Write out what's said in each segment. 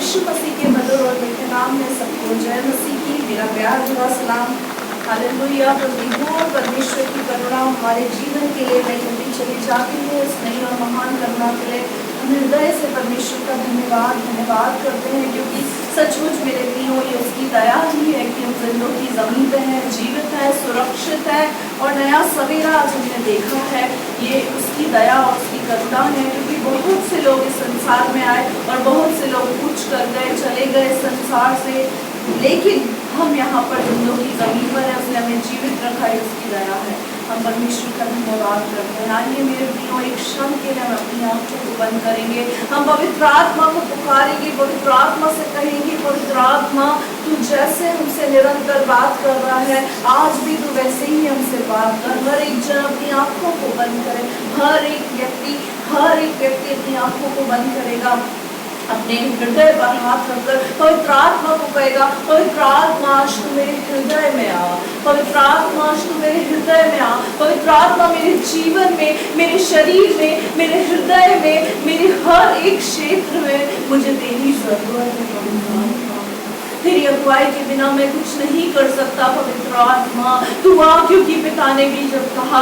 यीशु मसीह के मधुर और मीठे नाम में सबको जय मसीह की मेरा प्यार भरा सलाम। हालेलुया। परमेश्वर की करुणा हमारे जीवन के लिए नई होती चली जाती है। इस नई और महान करुणा के लिए हम हृदय से परमेश्वर का धन्यवाद करते हैं, क्योंकि सचमुच मेरे प्रियो ये उसकी दया ही है कि हम जिंदों की जमीन पे हैं, जीवित है, सुरक्षित है और नया सवेरा आज हमने देखा है। ये उसकी दया और उसकी करुणा है, क्योंकि बहुत से लोग इस संसार में आए और बहुत से लोग कूच कर गए, चले गए संसार से, लेकिन हम यहाँ पर जिंदों की जमीन पर है, उसने हमें जीवित रखा है, उसकी दया है। हम परमेश्वर का धन्यवाद करते हैं। आइए मेरे प्रियो एक क्षण के लिए हम अपनी आंखों को बंद करेंगे, हम पवित्र आत्मा को पुकारेंगे, पवित्र आत्मा से कहेंगे, पवित्र आत्मा तू जैसे हमसे निरंतर बात कर रहा है, आज भी तू वैसे ही हमसे बात कर। हर एक जन अपनी आंखों को बंद करे, हर एक व्यक्ति अपनी आंखों को बंद करेगा, अपने हृदय पर हाथ रखकर पवित्र आत्मा को कहेगा, पवित्र आत्मा आज तू मेरे हृदय में आ, पवित्र आत्मा आज तू मेरे हृदय में आ, पवित्र आत्मा मेरे जीवन में, मेरे शरीर में, मेरे हृदय में, मेरे हर एक क्षेत्र में मुझे तेरी जरूरत है। पवित्र आत्मा तेरी अगुवाई के बिना मैं कुछ नहीं कर सकता। पवित्र आत्मा तू आ, क्योंकि पिता ने भी जब कहा,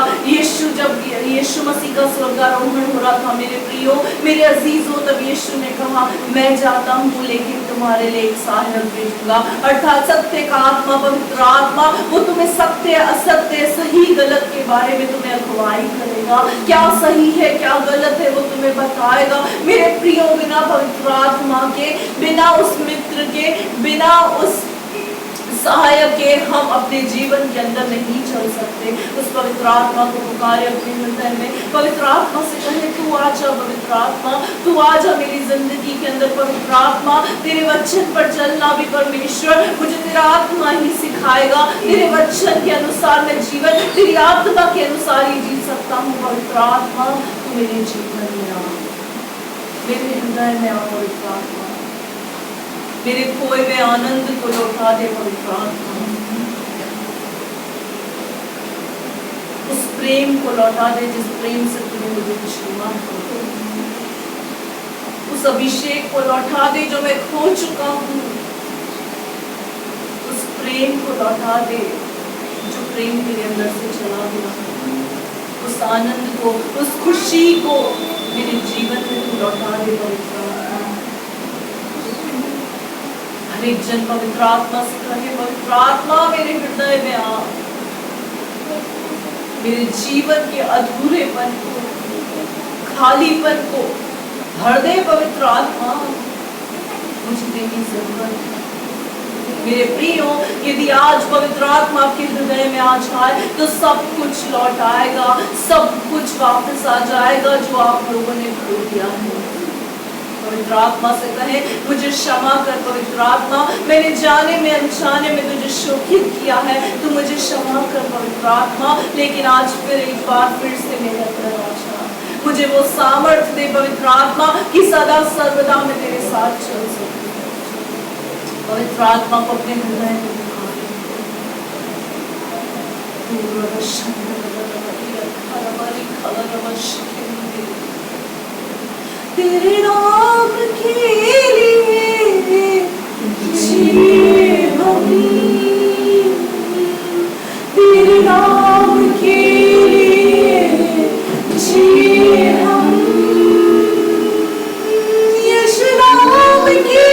जब यीशु मसीह का स्वर्गारोहण हो रहा था मेरे प्रियो, मेरे अजीजों, तब यीशु ने कहा मैं जाता हूँ लेकिन तुम्हारे लिए एक सहायक भेजूंगा, अर्थात सत्य का आत्मा, पवित्र आत्मा, वो तुम्हें सत्य असत्य सही गलत के बारे में तुम्हें अगुवाई करेगा। क्या सही है क्या गलत है वो तुम्हें बताएगा। मेरे प्रियो, बिना पवित्र आत्मा के, बिना उस मित्र के, बिना उस सहायक के हम अपने जीवन के अंदर नहीं चल सकते। उस पवित्र आत्मा को पुकारे अपने हृदय में, पवित्र आत्मा से कहे तू आजा, पवित्र आत्मा तू आजा मेरी जिंदगी के अंदर। पवित्र आत्मा तेरे वचन पर चलना भी परमेश्वर मुझे तेरा आत्मा ही सिखाएगा। तेरे वचन के अनुसार मैं जीवन तेरी आत्मा के अनुसार ही जी सकता हूँ। पवित्र आत्मा तू मेरे जीवन में आ, मेरे हृदय में आ। पवित्र आत्मा मेरे खोए हुए आनंद को लौटा दे। पवित्र आत्मा उस प्रेम को लौटा दे जिस प्रेम से तूने मुझे छुआ, उस अभिषेक को लौटा दे जो मैं खो चुका हूँ, उस प्रेम को लौटा दे जो प्रेम मेरे अंदर से चला गया, उस आनंद को, उस खुशी को मेरे जीवन में तू लौटा दे। पवित्र हर एक जन पवित्र आत्मा से कहे, पवित्र आत्मा मेरे हृदय में आ, मेरे जीवन के अधूरेपन को, खालीपन को भर दे। पवित्र आत्मा मुझे तेरी जरूरत है। मेरे प्रियो, यदि आज पवित्र आत्मा आपके हृदय में आ जाए तो सब कुछ लौट आएगा, सब कुछ वापस आ जाएगा जो आप लोगों ने खो दिया है। पवित्र आत्मा से कहे मुझे क्षमा कर। पवित्र आत्मा मैंने जाने में अनजाने में तुझे शोकित किया है, तू मुझे क्षमा कर। पवित्र आत्मा लेकिन आज फिर एक बार फिर से मेरे अंदर आ जा, मुझे वो सामर्थ्य दे पवित्र आत्मा कि सदा सर्वदा मैं तेरे साथ चल सकूं। पवित्र आत्मा को अपने हृदय में तेरे नाम के लिए जिए हम, तेरे नाम के लिए जिए हम, यीशु नाम के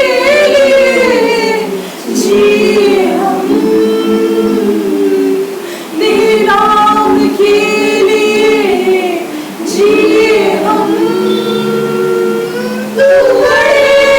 लिए जिए हम, तेरे नाम के लिए जिए हम। तू बड़े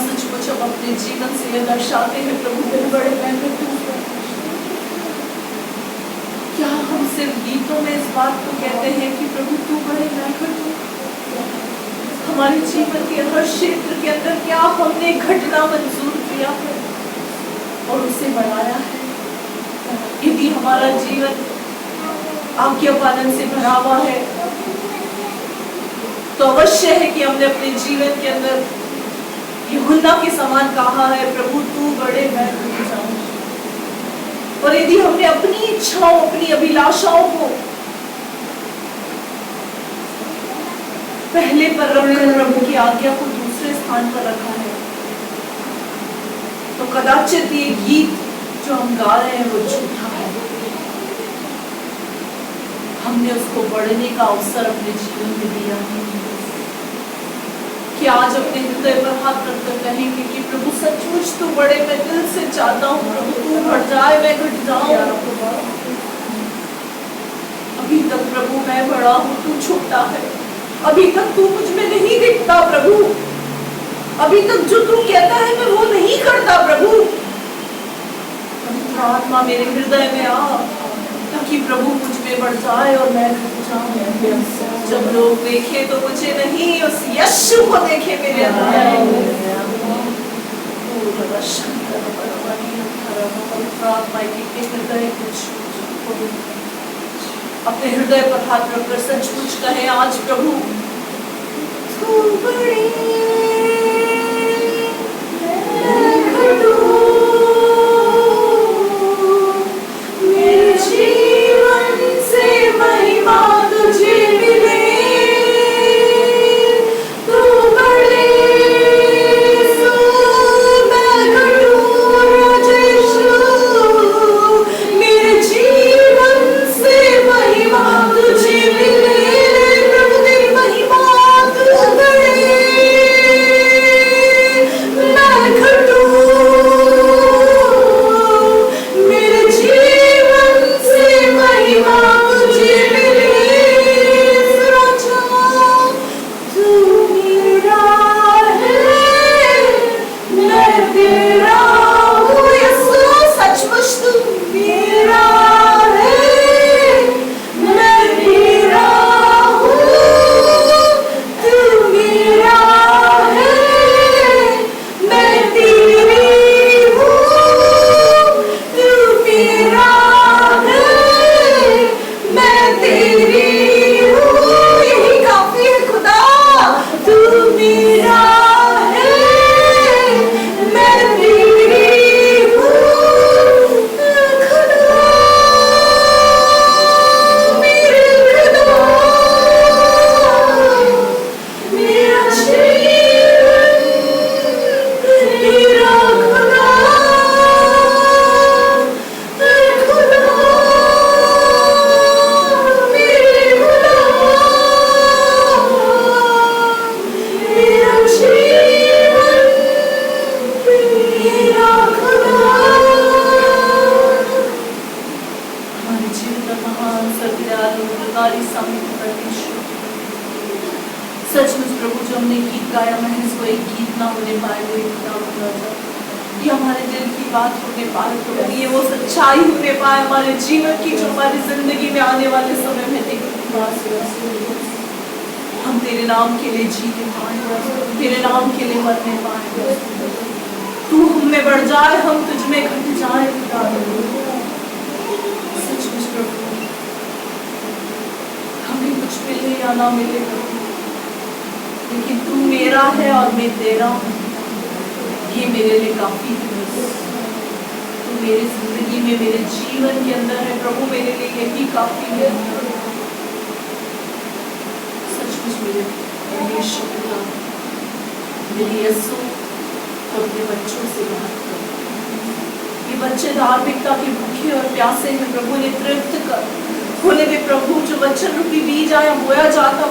सचमुच हम अपने जीवन से ये दर्शाते हैं प्रभु दिल बड़े मेहनत क्या हम सिर्फ गीतों में इस बात को कहते हैं कि प्रभु तू बड़े मेहनत हमारे जीवन के हर क्षेत्र के अंदर क्या हमने घटना मंजूर किया है और उसे बढ़ाया है? यदि हमारा जीवन आज्ञा पालन से भरा हुआ है तो अवश्य है कि हमने अपने जीवन के अंदर यूहन्ना के समान कहा है प्रभु तू बड़े मैं घट जाऊं। और यदि हमने अपनी इच्छाओं अपनी अभिलाषाओं को पहले पर रखकर प्रभु की आज्ञा को दूसरे स्थान पर रखा है तो कदाचित ये गीत जो हम गा रहे हैं वो झूठा है। हमने उसको बढ़ने का अवसर अपने जीवन में दिया है कि आज अपने हृदय पर हाथ रखकर कहेंगे कि प्रभु सचमुच तू बड़े मैं दिल से चाहता हूँ प्रभु तू बढ़ जाए मैं घट जाऊं। अभी तक प्रभु मैं बड़ा हूँ तू छोटा है। अभी तक तू मुझ में नहीं दिखता प्रभु। अभी तक जो तू कहता है मैं वो नहीं करता प्रभु। पवित्र आत्मा मेरे हृदय में आ ताकि प्रभु मुझ में बढ़ जाए और मैं घट जाऊं। जब लोग देखे तो मुझे नहीं उस यीशु को देखे मेरे अंदर। अपने हृदय पर हाथ रखकर सचमुच कहे आज प्रभु तू बड़ी सचमुच प्रभु जो हमने गीत गाया महज वो एक गीत ना होने पाए वो एक किताब होना चाहिए। ये हमारे दिल की बात होने पाए तो ये वो सच्चाई होने पाए हमारे जीवन की जो हमारी जिंदगी में आने वाले समय में हम तेरे नाम के लिए जीने पाए तेरे नाम के लिए मरने पाए। तू हम में बढ़ जाए हम तुझ में घट जाए। सचमुच प्रभु हमें कुछ मिले या ना मिले लेकिन तू मेरा है और मैं तेरा हूँ ये मेरे लिए काफी है। तू मेरी जिंदगी में मेरे जीवन के अंदर है प्रभु मेरे लिए यही काफी है। सचमुच मेरे पिता मेरे यीशु अपने बच्चों से बात कर। ये बच्चे धार्मिकता के भूखे और प्यासे हैं प्रभु ने तृप्त कर खोले वे प्रभु जो वचन रूपी बीज आया बोया जाता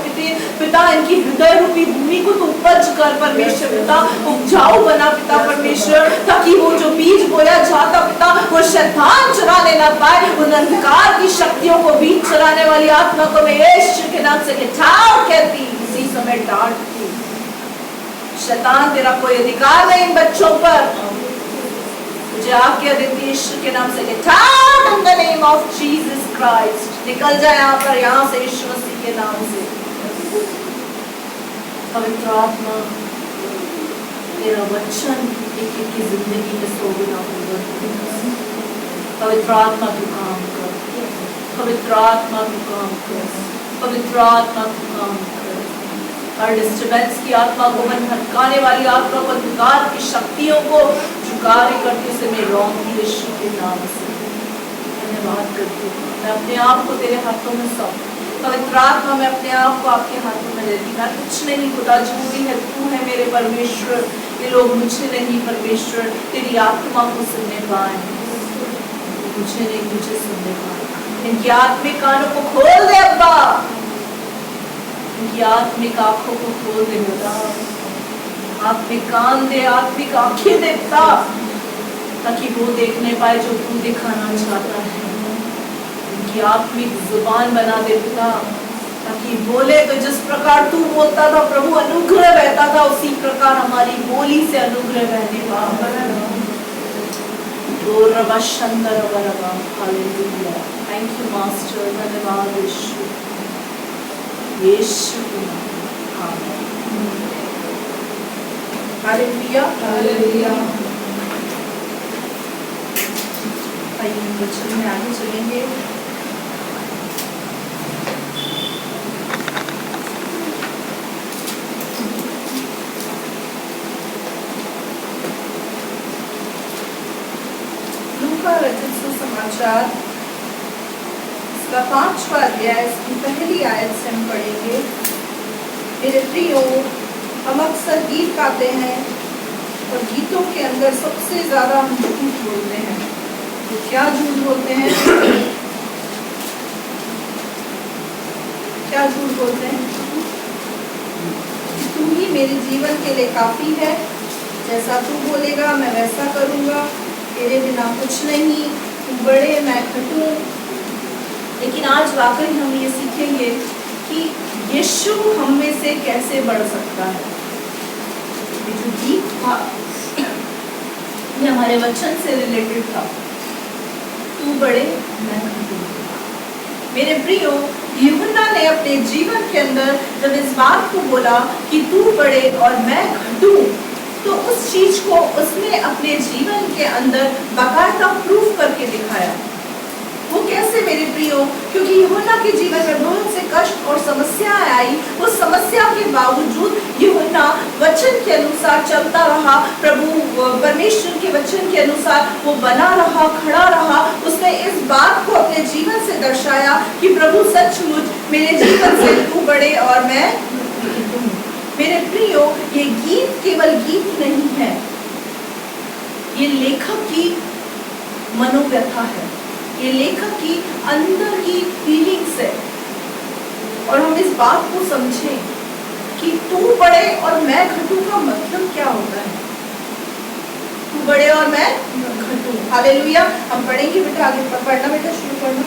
पिता इनकी हृदय रूपी भूमि को तो उपज कर परमेश्वर पिता उपजाऊ बना पिता परमेश्वर ताकि वो जो बीज बोया जाता पिता वो शैतान चुराने ना पाए। उन अंधकार की शक्तियों को बीज चुराने वाली आत्मा को मैं यीशु के नाम से हटाओ कहती इसी समय डांटती शैतान तेरा कोई अधिकार नहीं इन बच्चों पर। मुझे आज्ञा देती यीशु के नाम से get out in the name of Jesus Christ। निकल जाए यहाँ से यीशु मसीह के नाम से। पवित्र आत्मा तेरा वचन एक एक की जिंदगी में सो गुना होगा। पवित्र आत्मा तू काम कर, पवित्र आत्मा तू काम कर, पवित्र आत्मा तू काम कर। हर डिस्टर्बेंस की आत्मा को, मन भटकाने वाली आत्मा को, अंधकार की शक्तियों को जो कार्य करती उसे मैं रोकती यीशु के नाम से धन्यवाद करती हूँ। मैं अपने आप को तेरे हाथों में सौंपती। पवित्र आत्मा मैं अपने आप को आपके हाथों में देती। मैं कुछ नहीं खुदा, जो भी है तू है मेरे परमेश्वर। ये लोग मुझे नहीं परमेश्वर तेरी आत्मा को सुनने पाए, मुझे नहीं तुझे सुनने पाए। इनकी आत्मिक कानों को खोल दे अब्बा, इनकी आत्मिक आंखों को खोल दे खुदा, आत्मिक कान दे, आत्मिक आंखें दे ताकि वो देखने पाए जो तू दिखाना चाहता है। इनकी आत्मिक जुबान बना दे खुदा ताकि बोले तो जिस प्रकार तू बोलता था प्रभु, अनुग्रह बहता था, उसी प्रकार हमारी बोली से अनुग्रह बहने पाए। हालेलुया। थैंक यू मास्टर, धन्यवाद यीशु, यीशु के नाम आमीन। Hallelujah hallelujah. आइए वचन में आगे चलेंगे। लूका रचित सुसमाचार इसका 5वां अध्याय, इसकी पहली आयत से हम पढ़ेंगे। मेरे प्रियो, हम अक्सर गीत गाते हैं और गीतों के अंदर सबसे ज्यादा हम झूठ बोलते हैं। तो क्या झूठ बोलते हैं? क्या झूठ बोलते हैं? तू ही मेरे जीवन के लिए काफी है, जैसा तू बोलेगा मैं वैसा करूंगा, तेरे बिना कुछ नहीं, तू बड़े मैं घटूं। लेकिन आज वाकई हम ये सीखेंगे कि यीशु हम में से कैसे बढ़ सकता है। ये जो गीत था ये हमारे वचन से रिलेटेड था, तू बड़े मैं घटूं। मेरे प्रियो, यूहन्ना ने अपने जीवन के अंदर जब इस बात को बोला कि तू बड़े और मैं घटूं, तो उस चीज को उसने अपने जीवन के अंदर बाकायदा प्रूफ करके दिखाया। वो कैसे मेरे प्रियो? क्योंकि यूहन्ना के जीवन में बहुत से कष्ट और समस्याएं आई। उस समस्या के बावजूद यूहन्ना वचन के अनुसार चलता रहा, प्रभु परमेश्वर के वचन के अनुसार वो बना रहा, खड़ा रहा। उसने इस बात को अपने जीवन से दर्शाया कि प्रभु सचमुच मेरे जीवन से तू बड़े और मैं घटूं। मेरे प्रियो, ये गीत केवल गीत नहीं है, ये लेखक की मनोव्यथा है, ये लेखक की अंदर की फीलिंग्स है। और हम इस बात को समझें कि तू बड़े और मैं घटूं का मतलब क्या होता है। तू बड़े और मैं घटूं। हालेलुया। हम पढ़ेंगे बेटा, आगे पढ़ना बेटा, शुरू करना।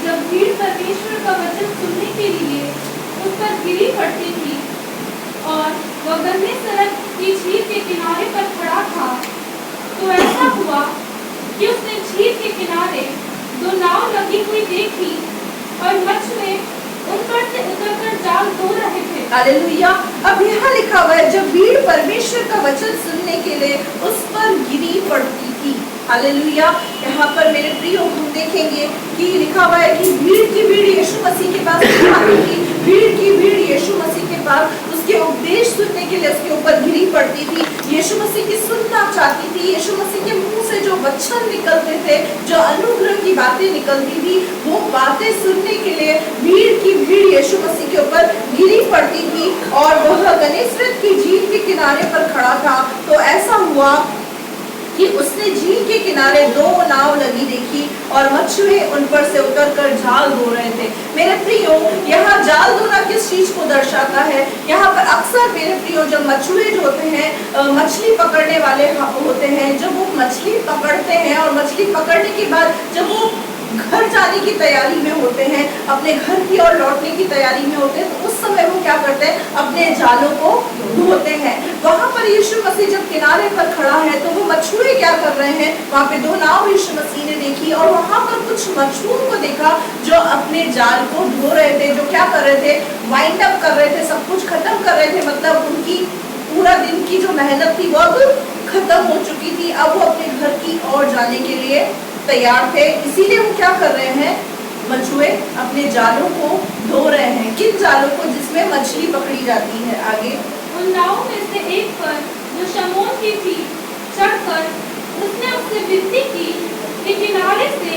जब भीड़ परमेश्वर का वचन सुनने के लिए उस पर गिरी पड़ती थी और वह गंदे सड़क की झील के किनारे पर खड़ा था, तो ऐसा हुआ कि उसने झील के किनारे 2 नाव लगी हुई देखी और मछुए उन पर से उतरकर जाल धो रहे थे। हालेलुया। अब यहाँ लिखा हुआ है जब भीड़ परमेश्वर का वचन सुनने के लिए उस पर गिरी पड़ती थी। हालेलुया। यहाँ पर मेरे प्रियो हम देखेंगे कि लिखा हुआ है कि भीड़ की भीड़ यीशु मसीह के पास आती थी। भीड़ की भीड़ यीशु मसीह के पास उसके उपदेश सुनने के लिए उसके ऊपर गिरी पड़ती थी। यीशु मसीह की सुनना चाहती थी। यीशु मसीह के मुंह से जो वचन निकलते थे, जो अनुग्रह की बातें निकलती थी, वो बातें सुनने के लिए भीड़ की भीड़ यीशु मसीह के ऊपर गिरी पड़ती थी। और वह गनेसरत की झील के किनारे पर खड़ा था। तो ऐसा हुआ कि उसने झील के किनारे 2 नाव लगी देखी और मछुए उन पर से उतरकर जाल धो रहे थे। मेरे प्रियो, यहाँ जाल धोना किस चीज को दर्शाता है? यहाँ पर अक्सर मेरे प्रियो जब मछुए जो होते हैं, मछली पकड़ने वाले होते हैं, जब वो मछली पकड़ते हैं और मछली पकड़ने के बाद जब वो घर जाने की तैयारी में होते हैं, अपने घर की ओर लौटने की तैयारी में होते हैं, तो उस समय वो क्या करते हैं, अपने जालों को धोते हैं। वहां पर यीशु मसीह जब किनारे पर खड़ा है तो वो मछुए क्या कर रहे हैं, वहां पे 2 नाव यीशु मसीह ने देखी और वहां पर कुछ मछुओं को देखा जो अपने जाल को धो रहे थे, जो क्या कर रहे थे, वाइंड अप कर रहे थे, सब कुछ खत्म कर रहे थे। मतलब उनकी पूरा दिन की जो मेहनत थी वो अब खत्म हो चुकी थी। अब वो अपने घर की ओर जाने के लिए तैयार थे, इसीलिए वो क्या कर रहे हैं, मछुए अपने जालों को धो रहे हैं। किन जालों को? जिसमें मछली पकड़ी जाती है। आगे उन नावों में से एक पर जो शमौन की थी चढ़कर उसने उससे विनती की कि किनारे से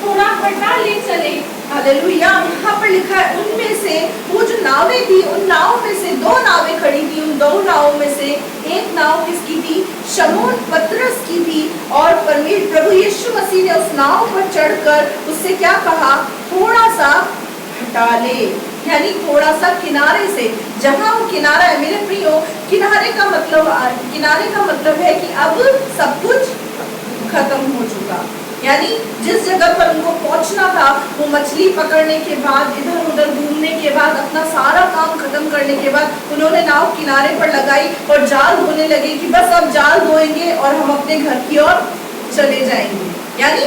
थोड़ा हटा ले चले। हालेलुया। यहाँ पर लिखा है उनमें से, वो जो नावें थी उन नावों में से 2 नावें खड़ी थी। उन 2 नावों में से एक नाव किसकी थी? शमौन पतरस की थी। और प्रभु यीशु मसीह ने उस नाव पर चढ़कर उससे क्या कहा? थोड़ा सा हटा ले, यानी थोड़ा सा किनारे से। जहां वो किनारा है मेरे प्रियो, किनारे का मतलब है कि अब सब कुछ खत्म हो चुका। यानी जिस जगह पर उनको पहुंचना था, वो मछली पकड़ने के बाद, इधर उधर घूमने के बाद, अपना सारा काम खत्म करने के बाद उन्होंने नाव किनारे पर लगाई और जाल धोने लगे कि बस अब जाल धोएंगे और हम अपने घर की ओर चले जाएंगे। यानी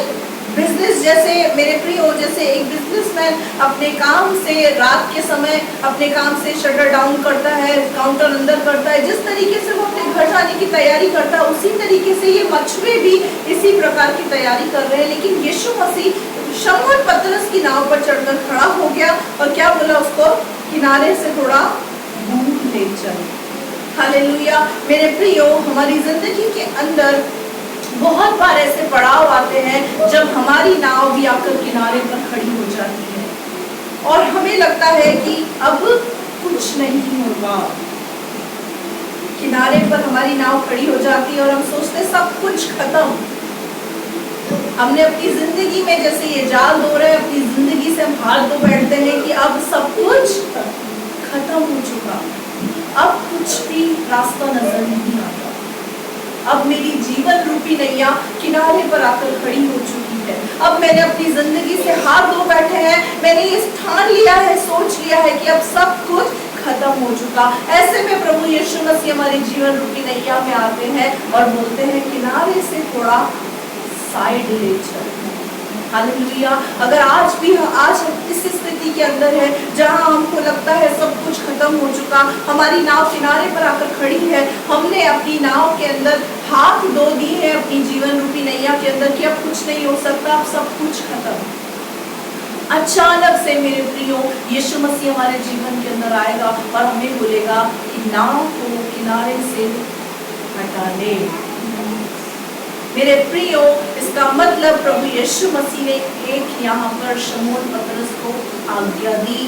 बिजनेस, जैसे मेरे प्रियो, जैसे एक बिजनेसमैन अपने काम से रात के समय अपने काम से शटर डाउन करता है, काउंटर अंदर करता है, जिस तरीके से वो अपने घर जाने की तैयारी करता है, उसी तरीके से ये मछुए भी इसी प्रकार की तैयारी कर रहे हैं। लेकिन यीशु मसीह शमौन पतरस की नाव पर चढ़कर खड़ा हो गया और क्या बोला उसको? किनारे से थोड़ा दूर ले चल। हालेलुया। मेरे प्रियो, हमारी जिंदगी के अंदर बहुत बार ऐसे पड़ाव आते हैं जब हमारी नाव भी आकर किनारे पर खड़ी हो जाती है और हमें लगता है कि अब कुछ नहीं होगा। किनारे पर हमारी नाव खड़ी हो जाती है और हम सोचते सब कुछ खत्म। हमने अपनी जिंदगी में जैसे ये जाल धो रहे हैं, अपनी जिंदगी से हम हाथ धो बैठते हैं कि अब सब कुछ खत्म हो चुका, अब कुछ भी रास्ता नजर नहीं आता, अब मेरी जीवन रूपी नैया किनारे पर आकर खड़ी हो चुकी है। अब मैंने अपनी जिंदगी से हाथ धो बैठे हैं, मैंने ये ठान लिया है, सोच लिया है कि अब सब कुछ खत्म हो चुका। ऐसे में प्रभु यीशु मसीह हमारी जीवन रूपी नैया में आते हैं और बोलते हैं किनारे से थोड़ा साइड ले चल। हालेलुया। अगर आज हम इस स्थिति के अंदर है जहां हमको लगता है सब कुछ खत्म हो चुका, हमारी नाव किनारे पर आकर खड़ी है, हमने अपनी नाव के अंदर हाथ धो दिए हैं अपनी जीवन रूपी नैया के अंदर कि अब कुछ नहीं हो सकता, अब सब कुछ खत्म। अचानक से मेरे प्रियो यीशु मसीह हमारे जीवन के अंदर आएगा और हमें बोलेगा कि नाव को किनारे से हटा ले। मेरे प्रियो, इसका मतलब प्रभु यीशु मसीह ने एक यहाँ पर शमौन पतरस को आज्ञा दी।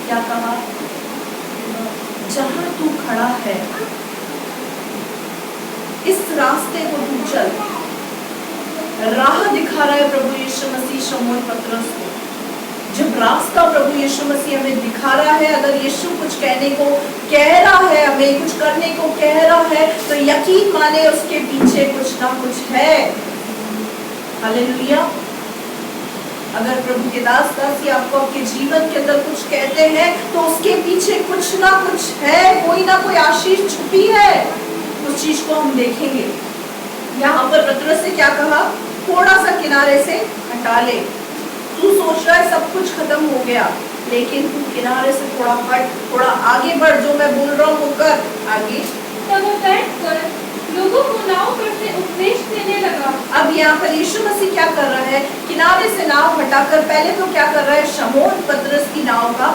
क्या कहा? जहां तू खड़ा है इस रास्ते को तू चल। राह दिखा रहा है प्रभु यीशु मसीह शमौन पतरस को। जब रास्ता प्रभु यीशु मसीह हमें दिखा रहा है, अगर यीशु कुछ कहने को कह रहा है, हमें कुछ करने को कह रहा है, तो यकीन माने उसके पीछे कुछ ना कुछ है। हालेलुया। अगर प्रभु के दासी आपको आपके जीवन के अंदर कुछ कहते हैं तो उसके पीछे कुछ ना कुछ है, कोई ना कोई आशीष छुपी है। उस चीज को हम देखेंगे। यहाँ पर पतरस से क्या कहा? थोड़ा सा किनारे से हटा ले। तू सोच रहा है सब कुछ खत्म हो गया, लेकिन तू किनारे से थोड़ा हट, थोड़ा आगे बढ़, जो मैं बोल रहा हूँ वो कर। आगे तब वो बैठकर लोगों को नाव पर से उपदेश देने लगा। अब यहाँ पर यीशु मसीह क्या कर रहा है? किनारे से नाव हटाकर पहले तो क्या कर रहा है? शमौन पतरस की नाव का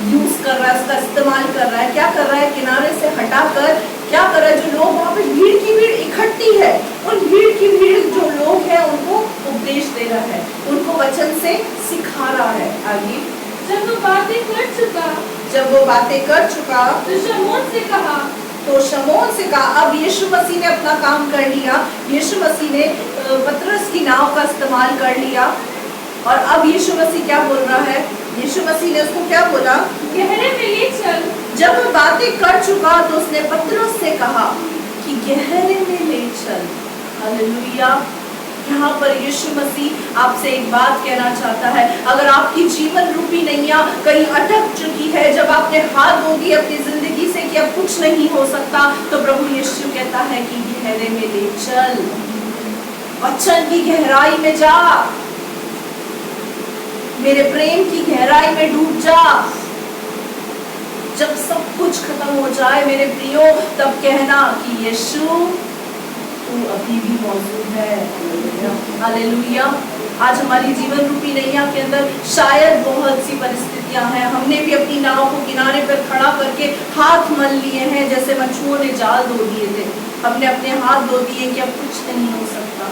यूज कर रहा है, उसका इस्तेमाल कर रहा है। क्या कर रहा है? किनारे से हटाकर क्या कर रहा है? जो लोग वहाँ पे भीड़ की भीड़ इकट्ठी है, उन भीड़ की भीड़ जो लोग हैं उनको उपदेश दे रहा है, उनको वचन से सिखा रहा है। आगे जब वो बातें कर चुका तो शमौन से कहा। अब यीशु मसीह ने अपना काम कर लिया, यीशु मसीह ने पतरस की नाव का इस्तेमाल कर लिया और अब यीशु मसीह क्या बोल रहा है? यीशु मसीह ने उसको क्या बोला? गहरे में ले चल। जब वो बातें कर चुका तो उसने पतरस से कहा कि गहरे में ले चल। हालेलुया। यहाँ पर यीशु मसीह आपसे एक बात कहना चाहता है, अगर आपकी जीवन रूपी नैया कहीं अटक चुकी है, जब आपने हाथ धो दी अपनी जिंदगी से कि अब कुछ नहीं हो सकता, तो प्रभु यीशु कहता है कि गहरे में ले चल, वचन की गहराई में जा, मेरे प्रेम की गहराई में डूब जा। जब सब कुछ खत्म हो जाए मेरे प्रियो, तब कहना कि यीशु तू अभी भी मौजूद है। हालेलुया। आज हमारी जीवन रूपी नैया के अंदर शायद बहुत सी परिस्थितियां हैं, हमने भी अपनी नाव को किनारे पर खड़ा करके हाथ मल लिए हैं, जैसे मछुओं ने जाल धो दिए थे, हमने अपने हाथ धो दिए कि अब कुछ नहीं हो सकता।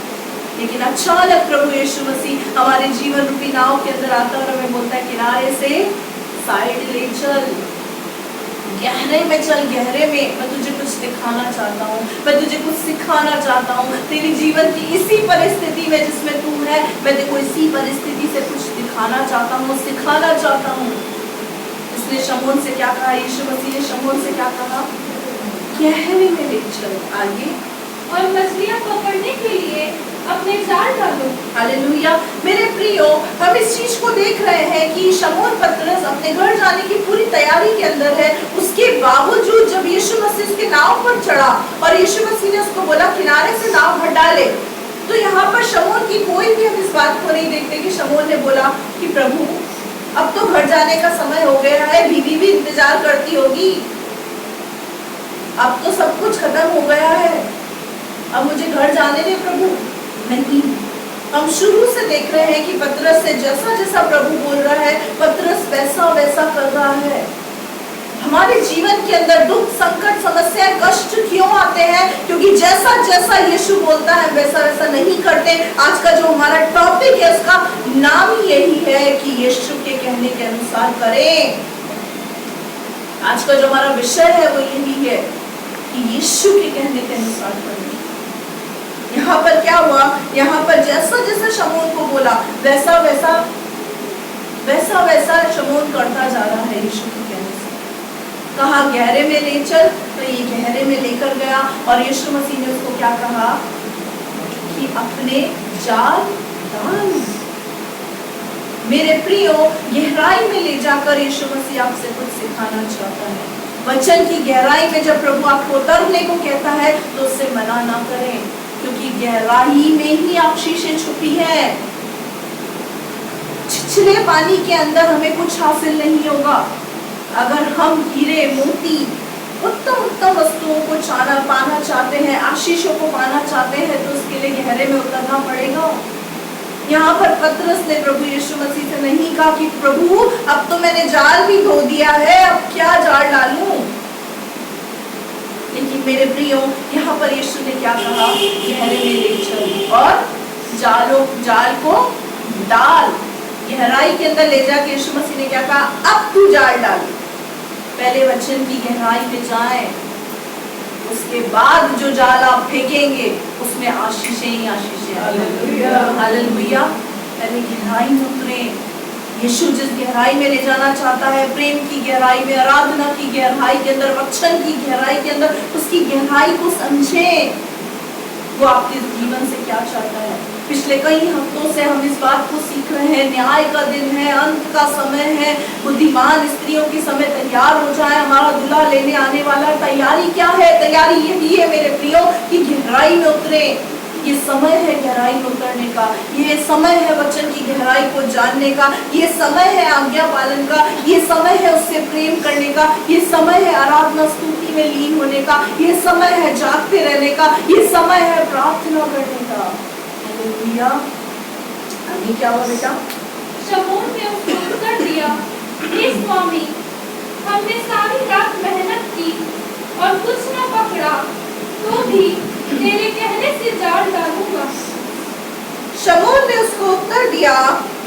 लेकिन अचानक प्रभु यीशु मसीह हमारे जीवन रूपी नाव के अंदर आता है और हमें बोलता है किनारे से साइड ले चल, गहरे में चल, गहरे में मैं तुझे कुछ दिखाना चाहता हूँ, मैं तुझे कुछ सिखाना चाहता हूँ। तेरी जीवन की इसी परिस्थिति में जिसमें तू है, मैं तेरे को इसी परिस्थिति से कुछ दिखाना चाहता हूँ, सिखाना चाहता हूँ। इसने शमौन से क्या कहा, यीशु मसीह ने शमौन से क्या कहा, गहरे में ले चल, आगे और मछलियां पकड़ने के लिए अपने जाल डालो। हालेलुया। मेरे प्रियो, हम इस चीज को देख रहे हैं कि शमौन पतरस अपने घर जाने की पूरी तैयारी के अंदर है, उसके बावजूद जब यीशु मसीह उसके नाव पर चढ़ा और यीशु मसीह ने उसको बोला किनारे से नाव हटा ले, तो यहाँ पर शमौन की कोई भी हम इस बात को नहीं देखते कि शमौन ने बोला कि प्रभु अब तो घर जाने का समय हो गया है, बीवी भी इंतजार करती होगी, अब तो सब कुछ खत्म हो गया है, अब मुझे घर जाने दे प्रभु। नहीं, हम शुरू से देख रहे हैं कि पतरस से जैसा जैसा प्रभु बोल रहा है, पतरस वैसा वैसा कर रहा है। हमारे जीवन के अंदर दुख, संकट, समस्याएं, कष्ट क्यों आते हैं? क्योंकि जैसा जैसा यीशु बोलता है वैसा वैसा नहीं करते। आज का जो हमारा टॉपिक है उसका नाम ही यही है कि यीशु के कहने के अनुसार करें। आज का जो हमारा विषय है वो यही है कि यीशु के कहने के अनुसार करें। यहाँ पर क्या हुआ, यहाँ पर जैसा जैसा शमौन को बोला वैसा वैसा वैसा वैसा शमौन करता जा रहा है। यीशु के कहने से कहा गहरे में ले चल, तो ये गहरे में लेकर गया और यीशु मसीह ने उसको क्या कहा कि अपने जाल डाल। मेरे प्रियो, गहराई में ले जाकर यीशु मसीह आपसे कुछ सिखाना चाहता है। वचन की गहराई में जब प्रभु आपको उतरने को कहता है तो उससे मना ना करें, क्योंकि गहराई में ही आशीषें छुपी है। छिछले पानी के अंदर हमें कुछ हासिल नहीं होगा। अगर हम हीरे, मोती, उत्तम उत्तम वस्तुओं को पाना चाहते हैं, आशीषों को पाना चाहते हैं, तो उसके लिए गहरे में उतरना पड़ेगा। यहाँ पर पतरस ने प्रभु यीशु मसीह से नहीं कहा कि प्रभु अब तो मैंने जाल भी धो दिया है, अब क्या जाल डालूं। लेकिन मेरे प्रियो, यहाँ पर यीशु ने क्या कहा, गहरे में ले चल और जाल को डाल। गहराई के अंदर ले जाके यीशु मसीह ने क्या कहा, अब तू जाल डाल। पहले वचन की गहराई में जाए, उसके बाद जो जाल आप फेंकेंगे उसमें आशीषें ही आशीषें। Hallelujah, hallelujah. पहले गहराई में उतरे। यीशु जिस गहराई में ले जाना चाहता है, प्रेम की गहराई में, आराधना की गहराई के अंदर, वचन की गहराई के अंदर, उसकी गहराई को समझें। वो आपके जीवन से क्या चाहता है। पिछले कई हफ्तों से हम इस बात को सीख रहे हैं, न्याय का दिन है, अंत का समय है, बुद्धिमान स्त्रियों के समय तैयार हो जाए, हमारा दूल्हा लेने आने वाला। तैयारी क्या है? तैयारी यही है मेरे प्रियो कि गहराई में उतरे। ये समय है गहराई में उतरने का, ये समय है वचन की गहराई को जानने का, ये समय है आज्ञा पालन का, ये समय है उससे प्रेम करने का, ये समय है आराधना स्तुति में लीन होने का, ये समय है जागते रहने का, ये समय है प्रार्थना करने का। हालेलुया। अभी क्या हुआ बेटा? शमौन ने उसको उत्तर दिया, हे स्वामी, हमने सारी रात मेहनत की और कुछ न पकड़ा, तो भी तेरे कहने से जाल डालूंगा। शमौन ने उसको उत्तर दिया,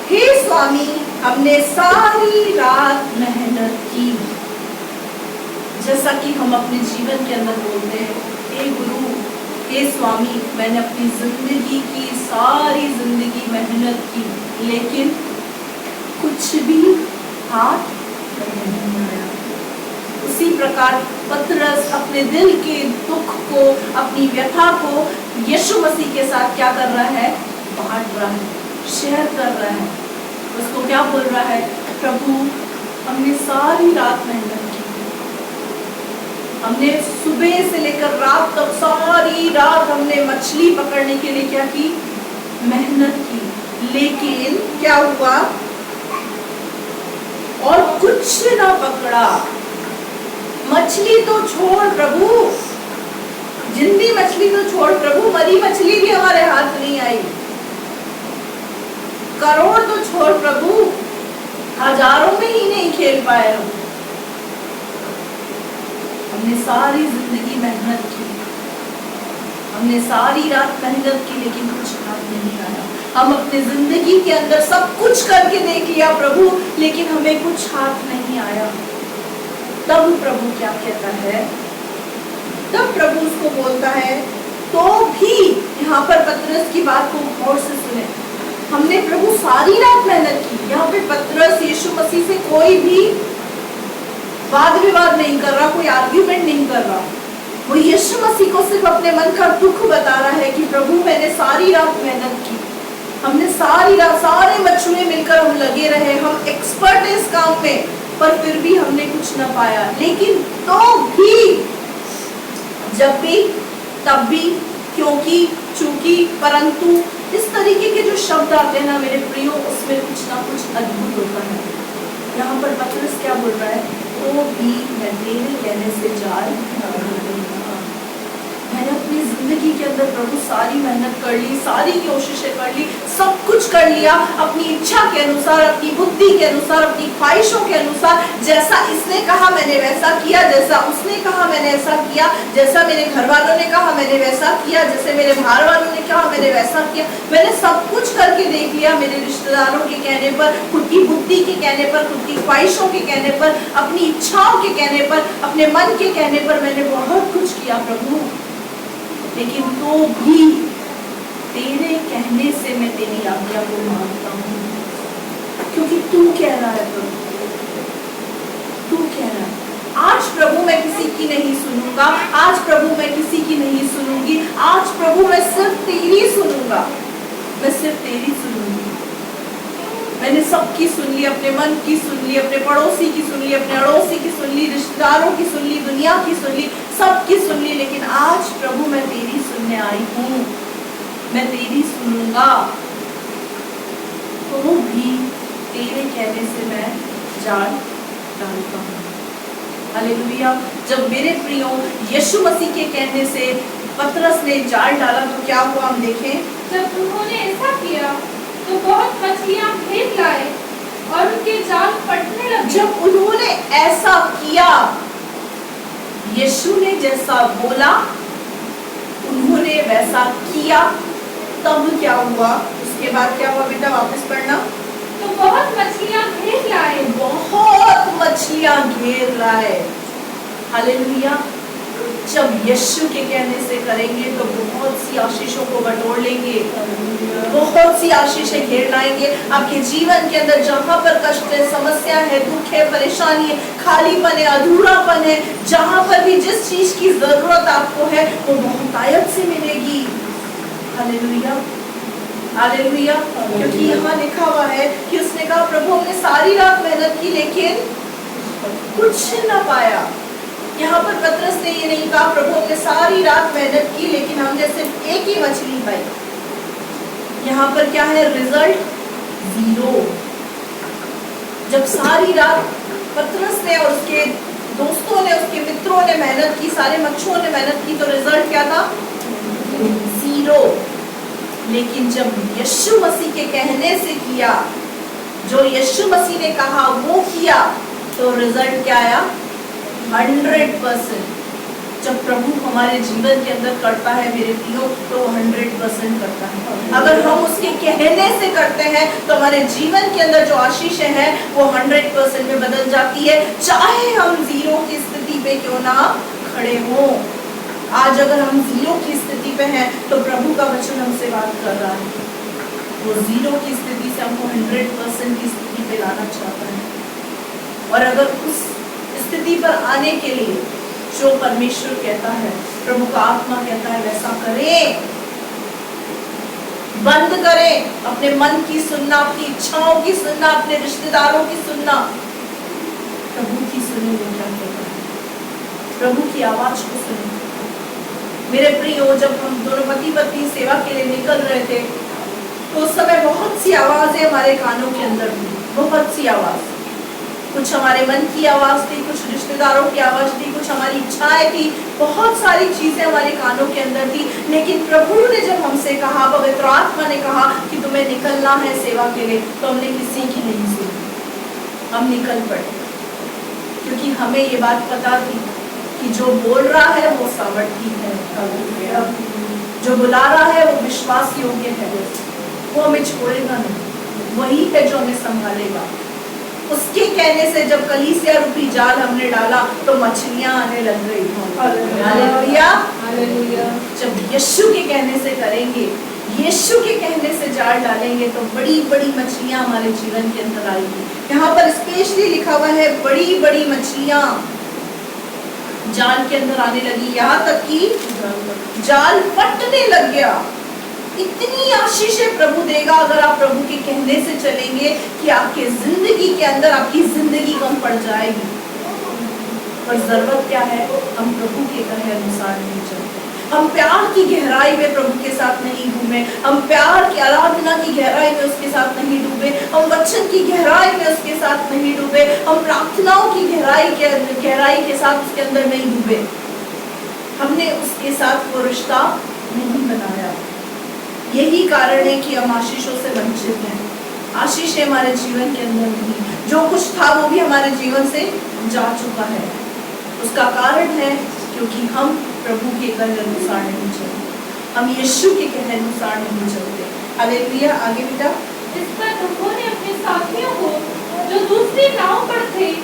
हे स्वामी, हमने सारी रात मेहनत की। जैसा कि हम अपने जीवन के अंदर बोलते हैं, हे गुरु, हे स्वामी, मैंने अपनी जिंदगी की सारी जिंदगी मेहनत की, लेकिन कुछ भी हाथ नहीं आया। उसी प्रकार पतरस अपने दिल के दुख को, अपनी व्यथा को यीशु मसीह के साथ क्या कर रहा है? बांट रहा है, शेयर कर रहा है। उसको क्या बोल रहा है? प्रभु, हमने सारी रात मेहनत की, हमने सुबह से लेकर रात तक सारी रात हमने मछली पकड़ने के लिए क्या की? मेहनत की, लेकिन क्या हुआ? और कुछ ना पकड़ा। मछली तो छोड़ प्रभु, जिंदी मछली तो छोड़ प्रभु, मरी मछली भी हमारे हाथ नहीं आई। करोड़ तो छोड़ प्रभु, हजारों में ही नहीं खेल पाए हम। हमने सारी जिंदगी मेहनत की, हमने सारी रात मेहनत की, लेकिन कुछ हाथ नहीं आया। हम अपने जिंदगी के अंदर सब कुछ करके देख लिया प्रभु, लेकिन हमें कुछ हाथ नहीं आया। तब प्रभु क्या कहता है? तब प्रभु उसको बोलता है, तो भी यहाँ पर पतरस की बात को गौर से सुने। हमने प्रभु सारी रात मेहनत की। यहाँ पे पतरस यीशु मसीह से कोई भी वाद विवाद नहीं कर रहा, कोई आर्ग्यूमेंट नहीं कर रहा। वो यीशु मसीह को सिर्फ अपने मन का दुख बता रहा है कि प्रभु, मैंने सारी रात मेहनत की, हमने सारी रात, सारे मछुए मिलकर हम लगे रहे, हम एक्सपर्ट हैं इस काम में, पर फिर भी हमने कुछ न पाया। लेकिन तो भी, जब भी, तब भी, क्योंकि, चूंकि, परंतु, इस तरीके के जो शब्द आते हैं ना मेरे प्रियो, उसमें कुछ ना कुछ अद्भुत होता है। यहाँ पर पतरस क्या बोल रहा है? तो भी मैं तेरे कहने से जाल डाल दूंगा। मैंने अपनी जिंदगी के अंदर प्रभु सारी मेहनत कर ली, सारी कोशिशें कर ली, सब कुछ कर लिया अपनी इच्छा के अनुसार, अपनी बुद्धि के अनुसार, अपनी ख्वाहिशों के अनुसार। जैसा इसने कहा मैंने वैसा किया, जैसा उसने कहा मैंने ऐसा किया, जैसा मेरे घर वालों ने कहा मैंने वैसा किया, जैसे मेरे बाहर वालों ने कहा मैंने वैसा किया। मैंने सब कुछ करके देख लिया, मेरे रिश्तेदारों के कहने पर, खुद की बुद्धि के कहने पर, खुद की ख्वाहिशों के कहने पर, अपनी इच्छाओं के कहने पर, अपने मन के कहने पर मैंने बहुत कुछ किया प्रभु, लेकिन तो भी तेरे कहने से मैं तेरी आज्ञा को मानता हूँ, क्योंकि तू कह रहा है प्रभु, तू कह रहा है। आज प्रभु मैं किसी की नहीं सुनूंगा, आज प्रभु मैं किसी की नहीं सुनूंगी, आज प्रभु मैं सिर्फ तेरी सुनूंगा, मैं सिर्फ तेरी सुनूंगी। मैंने सबकी सुन ली, अपने मन की सुन ली, अपने पड़ोसी की सुन ली, अपने अड़ोसी की सुन ली, रिश्तेदारों की सुन ली, दुनिया की सुन ली, सबकी सुन ली, लेकिन आज प्रभु मैं तेरी सुनने आई हूँ, मैं तेरी सुनूंगा। तो भी तेरे कहने से मैं जाल डालता हूँ। हालेलुया। जब मेरे प्रियो यीशु मसीह के कहने से पतरस ने जाल डाला तो क्या हुआ, हम देखें। जब उन्होंने ऐसा किया तो बहुत मछलियां घेर लाए और उनके जाल फटने लगे। जब उन्होंने ऐसा किया, यीशु ने जैसा बोला उन्होंने वैसा किया, तब क्या हुआ? उसके बाद क्या हुआ बेटा, वापस पढ़ना। तो बहुत मछलियां घेर लाए, बहुत मछलियां घेर लाए। हालेलुया। जब यीशु के कहने से करेंगे तो बहुत सी आशीषों को बटोर लेंगे, बहुत सी आशीषें घेर लाएंगे। आपके जीवन के अंदर जहाँ पर कष्ट है, समस्या है, दुख है, परेशानी है, खालीपन है, अधूरापन है, जहाँ पर भी जिस चीज की जरूरत आपको है वो बहुतायत से मिलेगी। Hallelujah, hallelujah. क्योंकि यहाँ लिखा हुआ है कि उसने कहा प्रभु हमने सारी रात मेहनत की लेकिन कुछ ना पाया। यहाँ पर पतरस ने ये नहीं कहा प्रभु हमने सारी रात मेहनत की लेकिन हमने सिर्फ एक ही मछली पाई। यहाँ पर क्या है रिजल्ट? जीरो। जब सारी रात पतरस ने और उसके दोस्तों ने, उसके मित्रों ने मेहनत की, सारे मच्छुओं ने मेहनत की, तो रिजल्ट क्या था? जीरो। लेकिन जब यीशु मसीह के कहने से किया, जो यीशु मसीह ने कहा वो किया, तो रिजल्ट क्या आया? 100%। जब प्रभु हमारे जीवन के अंदर करता है मेरे प्रियो, तो 100% करता है। अगर हम उसके कहने से करते हैं तो हमारे जीवन के अंदर जो आशीषें हैं वो 100% में बदल जाती है, चाहे हम जीरो की स्थिति पे क्यों ना खड़े हों। आज अगर हम जीरो की स्थिति पे हैं तो प्रभु का वचन हमसे बात कर रहा है, वो जीरो की स्थिति से हमको 100% की स्थिति पे लाना चाहता है। और अगर उस स्थिति पर आने के लिए जो परमेश्वर कहता है, प्रभु का आत्मा कहता है वैसा करें, बंद करें अपने मन की सुनना, अपनी इच्छाओं की सुनना, अपने रिश्तेदारों की सुनना। प्रभु की सुनेंगे क्या कहता है, प्रभु की आवाज को सुनेंगे। मेरे प्रियो, जब हम दोनों पति पत्नी सेवा के लिए निकल रहे थे तो उस समय बहुत सी आवाजें हमारे कानों के अंदर थी, बहुत सी आवाज। कुछ हमारे मन की आवाज थी, कुछ रिश्तेदारों की आवाज थी, कुछ हमारी इच्छाएं थी, बहुत सारी चीजें हमारे कानों के अंदर थी। लेकिन प्रभु ने जब हमसे कहा, पवित्र आत्मा ने कहा कि तुम्हें निकलना है सेवा के लिए, तो हमने किसी की नहीं सुनी, हम निकल पड़े। क्योंकि हमें ये बात पता थी कि जो बोल रहा है वो सामर्थी है, जो बुला रहा है वो विश्वास योग्य है, वो हमें छोड़ेगा नहीं, वही है जो हमें संभालेगा। उसके कहने से जब कलीसिया रूपी जाल हमने डाला तो मछलियां आने लग गई। Hallelujah, hallelujah. जब यीशु के कहने से करेंगे, यीशु के कहने से जाल डालेंगे तो बड़ी बड़ी मछलियां हमारे जीवन के अंदर आएगी। यहाँ पर स्पेशली लिखा हुआ है बड़ी बड़ी मछलियां जाल के अंदर आने लगी, यहाँ तक कि जाल फटने लग गया। इतनी आशीषें प्रभु देगा अगर आप प्रभु के कहने से चलेंगे कि आपके जिंदगी के अंदर आपकी जिंदगी कम पड़ जाएगी। पर जरूरत क्या है, हम प्रभु के कहे अनुसार नहीं चलते, हम प्यार की गहराई में प्रभु के साथ नहीं घूमे, हम प्यार की आराधना की गहराई में उसके साथ नहीं डूबे, हम वचन की गहराई में उसके साथ नहीं डूबे, हम प्रार्थनाओं की गहराई के साथ उसके अंदर नहीं डूबे, हमने उसके साथ वो रिश्ता नहीं बनाया। यही कारण है कि हम आशीषों से वंचित हैं। आशीष हमारे जीवन के अंदर नहीं, जो कुछ था वो भी हमारे जीवन से जा चुका है। उसका कारण है क्योंकि हम प्रभु के कहे अनुसार नहीं चलते, हम यीशु के कहे अनुसार नहीं चलते। हालेलुया। आगे बेटा। इस पर उन्होंने अपने साथियों को जो दूसरी नाव पर थे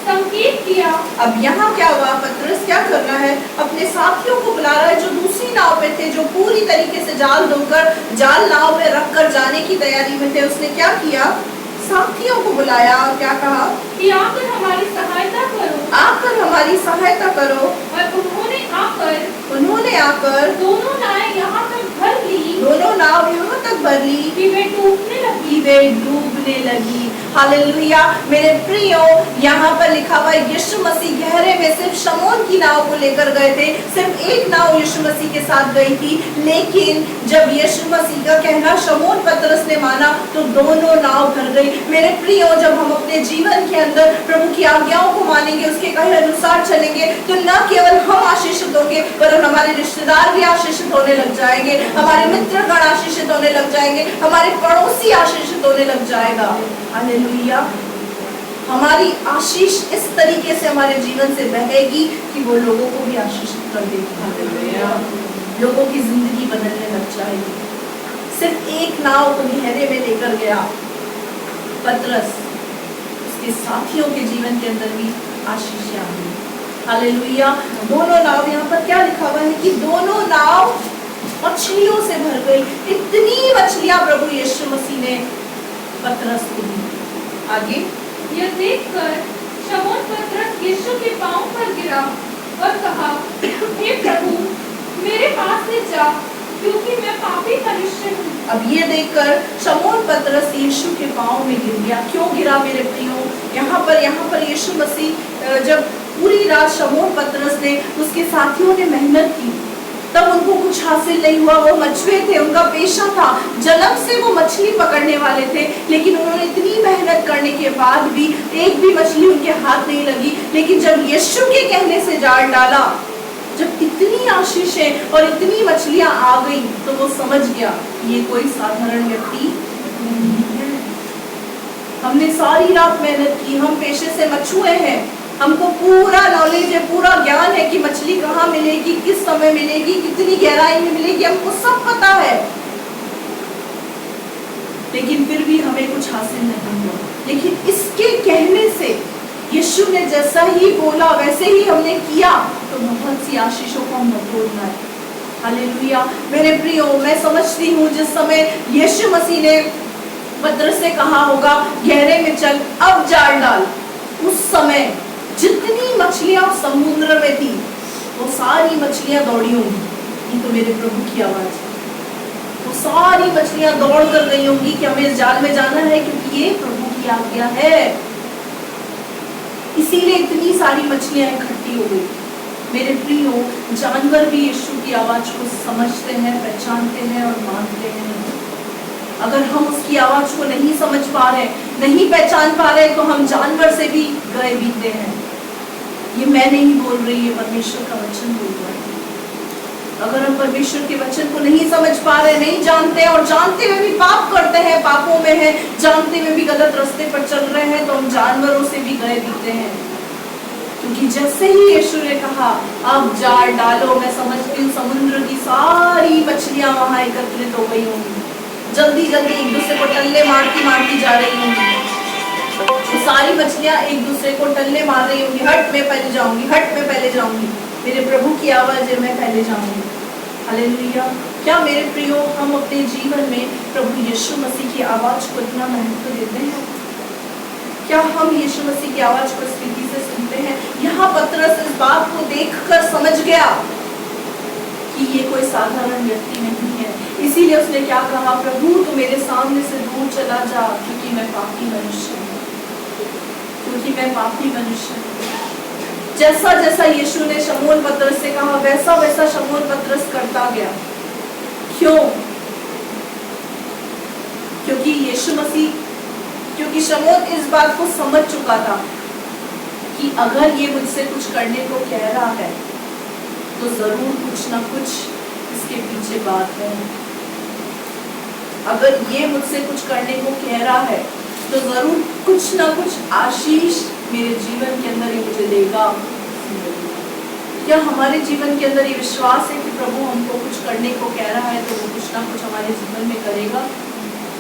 संकेत किया। अब यहाँ क्या हुआ, पतरस क्या कर रहा है, अपने साथियों को बुला रहा है जो दूसरी नाव पे थे, जो पूरी तरीके से जाल धोकर जाल नाव पे रख कर जाने की तैयारी में थे। उसने क्या किया, साथियों को बुलाया और क्या कहा कि आकर हमारी सहायता करो, आकर हमारी सहायता करो। और उन्होंने आकर दोनों नावें यहाँ तक भर ली कि वे डूबने लगी। हालेलुया। मेरे प्रियो, यहाँ पर लिखा हुआ यीशु मसीह गहरे में सिर्फ शमौन की नाव को लेकर गए थे, सिर्फ एक नाव यीशु मसीह के साथ गई थी। लेकिन जब यीशु मसीह का कहना शमौन पतरस ने माना तो दोनों नाव भर गई। मेरे प्रियो, जब हम अपने जीवन के अंदर प्रभु की आज्ञाओं को मानेंगे, उसके कहे अनुसार चलेंगे, तो न केवल हम आशीषित होंगे पर हमारे रिश्तेदार भी आशीषित होने लग जाएंगे, हमारे मित्रगण आशीषित होने लग जाएंगे, हमारे पड़ोसी आशीषित होने लग जाएगा। हालेलुया। हमारी आशीष इस तरीके से हमारे जीवन से बहेगी कि वो लोगों को भी आशीषित कर देगी। हालेलुया। लोगों की जिंदगी बदलने लग जाएगी। सिर्फ एक नाव को गहरे में लेकर गया पतरस, उसके साथियों के जीवन के अंदर भी आशीष आ गई। हालेलुया। दोनों नाव, यहाँ पर क्या लिखा हुआ है कि दोनों नाव मछलियों से भर गई। इतनी मछलियां प्रभु यीशु मसीह ने पतरस को दी। आगे। यह देखकर शमौन पतरस यीशु के पांव पर गिरा और कहा, हे प्रभु, मेरे पास से जा, क्योंकि मैं पापी मनुष्य हूँ। अब ये देखकर शमौन पतरस यीशु के पांव में गिर गया। क्यों गिरा मेरे प्रियो? यहाँ पर यीशु मसीह जब पूरी रात शमौन पतरस ने, उसके साथियों ने मेहनत की, तब उनको कुछ हासिल नहीं हुआ। वो मछुए थे, उनका पेशा था, जन्म से वो मछली पकड़ने वाले थे, लेकिन उन्होंने इतनी मेहनत करने के बाद भी एक भी मछली उनके हाथ नहीं लगी। लेकिन जब यीशु के कहने से जाल डाला, जब इतनी आशीषें और इतनी मछलियां आ गई, तो वो समझ गया ये कोई साधारण व्यक्ति नहीं है। हमने सारी रात मेहनत की, हम पेशे से मछुए हैं, हमको पूरा नॉलेज है, पूरा ज्ञान है कि मछली कहाँ मिलेगी, किस समय मिलेगी, कितनी गहराई में मिलेगी, हमको सब पता है। लेकिन फिर भी हमें कुछ हासिल नहीं हुआ। लेकिन इसके कहने से यीशु ने जैसा ही बोला वैसे ही हमने किया, तो बहुत सी आशीषों को हम बटोरना है। हालेलुया। मेरे प्रियो, मैं समझती हूँ जिस समय यीशु मसीह ने पतरस से कहा होगा गहरे में चल, अब जाल डाल, उस समय जितनी मछलियां समुद्र में थी वो सारी मछलियां दौड़ी होंगी। ये तो मेरे प्रभु की आवाज है। वो सारी मछलियां दौड़ कर गई होंगी कि हमें इस जाल में जाना है, क्योंकि ये प्रभु की आज्ञा है। इसीलिए इतनी सारी मछलियां इकट्ठी हो गई। मेरे प्रियो, जानवर भी यीशु की आवाज को समझते हैं, पहचानते हैं और मानते हैं। अगर हम उसकी आवाज को नहीं समझ पा रहे, नहीं पहचान पा रहे, तो हम जानवर से भी गए बीते हैं। ये मैं नहीं बोल रही, ये परमेश्वर का वचन बोल रहा है। अगर हम परमेश्वर के वचन को नहीं समझ पा रहे, नहीं जानते हैं, और जानते हुए भी पाप करते हैं, पापों में हैं, जानते हुए भी गलत रास्ते पर चल रहे हैं, तो हम जानवरों से भी गए बीते हैं। क्योंकि जैसे ही यीशु ने कहा अब जाल डालो, मैं समझती हूँ समुद्र की सारी मछलियां वहां एकत्रित हो गई होंगी, जल्दी जल्दी एक दूसरे को टल्ले मारती जा रही होंगी। तो सारी मछलियां एक दूसरे को टल्ले मार रही होंगी, हट मैं पहले जाऊंगी, हट मैं पहले जाऊंगी, मेरे प्रभु की आवाज है, मैं पहले जाऊंगी। हालेलुया। क्या मेरे प्रियो, हम अपने जीवन में प्रभु यीशु मसीह की आवाज को इतना महत्व देते हैं? क्या हम यीशु मसीह की आवाज को इस रीति से सुनते हैं? यहाँ पतरस इस बात को देखकर समझ गया कि ये कोई साधारण व्यक्ति नहीं है। इसीलिए उसने क्या कहा, प्रभु तू मेरे सामने से दूर चला जा, क्योंकि मैं पापी मनुष्य हूँ, क्योंकि मैं पापी मनुष्य हूँ। जैसा जैसा यीशु ने शमौन पतरस से कहा, वैसा वैसा शमौन पतरस करता गया। क्यों? क्योंकि यीशु मसीह, क्योंकि शमौन इस बात को समझ चुका था कि अगर ये मुझसे कुछ करने को कह रहा है, तो जरूर कुछ ना कुछ इसके पीछे बात है। अगर ये मुझसे कुछ करने को कह रहा है, तो जरूर कुछ ना कुछ आशीष मेरे जीवन के अंदर ही मुझे देगा। क्या हमारे जीवन के अंदर ये विश्वास है कि प्रभु हमको कुछ करने को कह रहा है, तो वो कुछ ना कुछ हमारे जीवन में करेगा?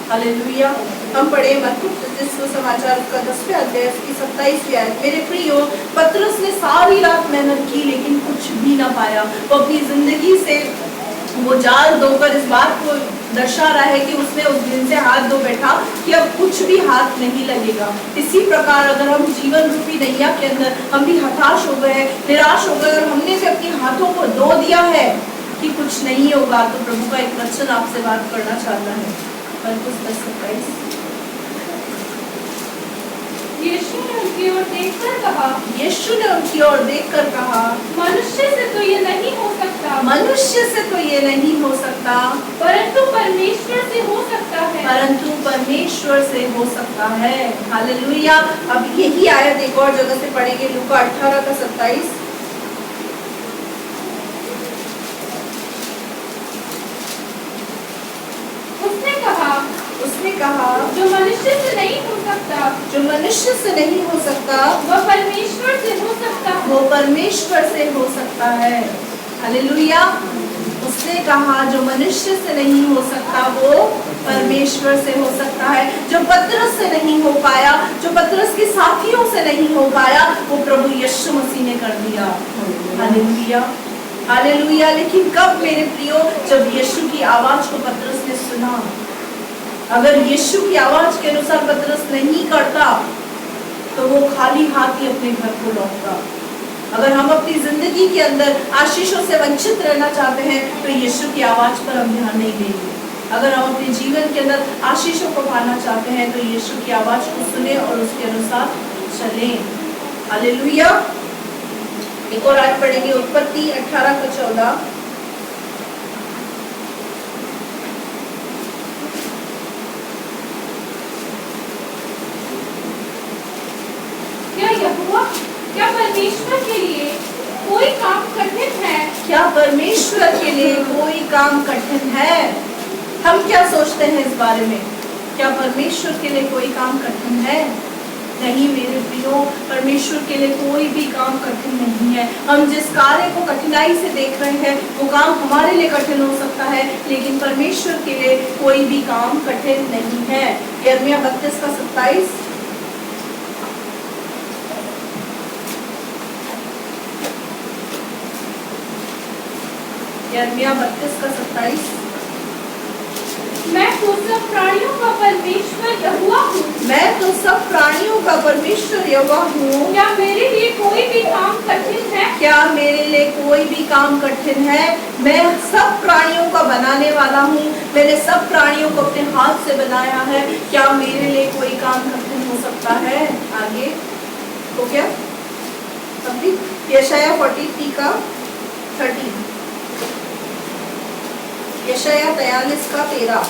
हालेलुया। हम पढ़े मत्ती सुसमाचार का 10वें अध्याय की 27वीं आयत। मेरे प्रियो, पतरस ने सारी रात मेहनत की, लेकिन कुछ भी ना पाया। वो अपनी जिंदगी से वो जाल धोकर इस बात को दर्शा रहा है कि उसने उस दिन से हाथ धो बैठा कि अब कुछ भी हाथ नहीं लगेगा। इसी प्रकार अगर हम जीवन रूपी नैया के अंदर हम भी हताश हो गए, निराश हो गए, और हमने भी अपने हाथों को धो दिया है कि कुछ नहीं होगा, तो प्रभु का एक वचन आपसे बात करना चाहता है। मरकुस 10:27। यीशु ने उनकी ओर देखकर कहा, यीशु ने उनकी ओर देखकर कहा, मनुष्य से तो ये नहीं हो सकता, मनुष्य से तो ये नहीं हो सकता, परंतु परमेश्वर से हो सकता है, परंतु परमेश्वर से हो सकता है। हालेलुया। अब यही आयत एक और जगह से पढ़ेंगे, लूका 18:27। उसने कहा, जो मनुष्य से नहीं हो सकता, जो मनुष्य से नहीं हो सकता, वह परमेश्वर से हो सकता है, वो परमेश्वर से हो सकता है। हालेलुया। उसने कहा जो मनुष्य से नहीं हो सकता, वो परमेश्वर से हो सकता है। जो पतरस से नहीं हो पाया, जो पतरस के साथियों से नहीं हो पाया, वो प्रभु यीशु मसीह ने कर दिया। Hallelujah, hallelujah. लेकिन कब मेरे प्रियो? जब यीशु की आवाज को पतरस ने सुना। अगर यीशु की आवाज के अनुसार पतरस नहीं करता, तो वो खाली हाथ ही अपने घर को लौटता। अगर हम अपनी जिंदगी के अंदर आशीषों से वंचित रहना चाहते हैं, तो यीशु की आवाज पर हम ध्यान नहीं देंगे। अगर हम अपने जीवन के अंदर आशीषों को पाना चाहते हैं, तो यीशु की आवाज को सुने और उसके अनुसार चलें। हालेलुया। एक और आयत पढ़ेंगे, उत्पत्ति 18:14। क्या परमेश्वर के लिए कोई काम कठिन है? क्या परमेश्वर के लिए कोई काम कठिन है? हम क्या सोचते हैं इस बारे में? क्या परमेश्वर के लिए कोई काम कठिन है? नहीं मेरे प्रियो, परमेश्वर के लिए कोई भी काम कठिन नहीं है। हम जिस कार्य को कठिनाई से देख रहे हैं, वो काम हमारे लिए कठिन हो सकता है, लेकिन परमेश्वर के लिए कोई भी काम कठिन नहीं है। यिर्मयाह 32:27। यिर्मयाह 32:27। मैं खुद सब प्राणियों का परमेश्वर यहोवा हूँ। मैं तो सब प्राणियों का परमेश्वर यहोवा हूँ। क्या मेरे लिए कोई भी काम कठिन है? क्या मेरे लिए कोई भी काम कठिन है? मैं सब प्राणियों का बनाने वाला हूँ। मैंने सब प्राणियों को अपने हाथ से बनाया है। क्या मेरे लिए कोई काम कठिन हो सकता है? आगे तो क्या अभी यशाया 43 का 13, यशाया 43 का 13।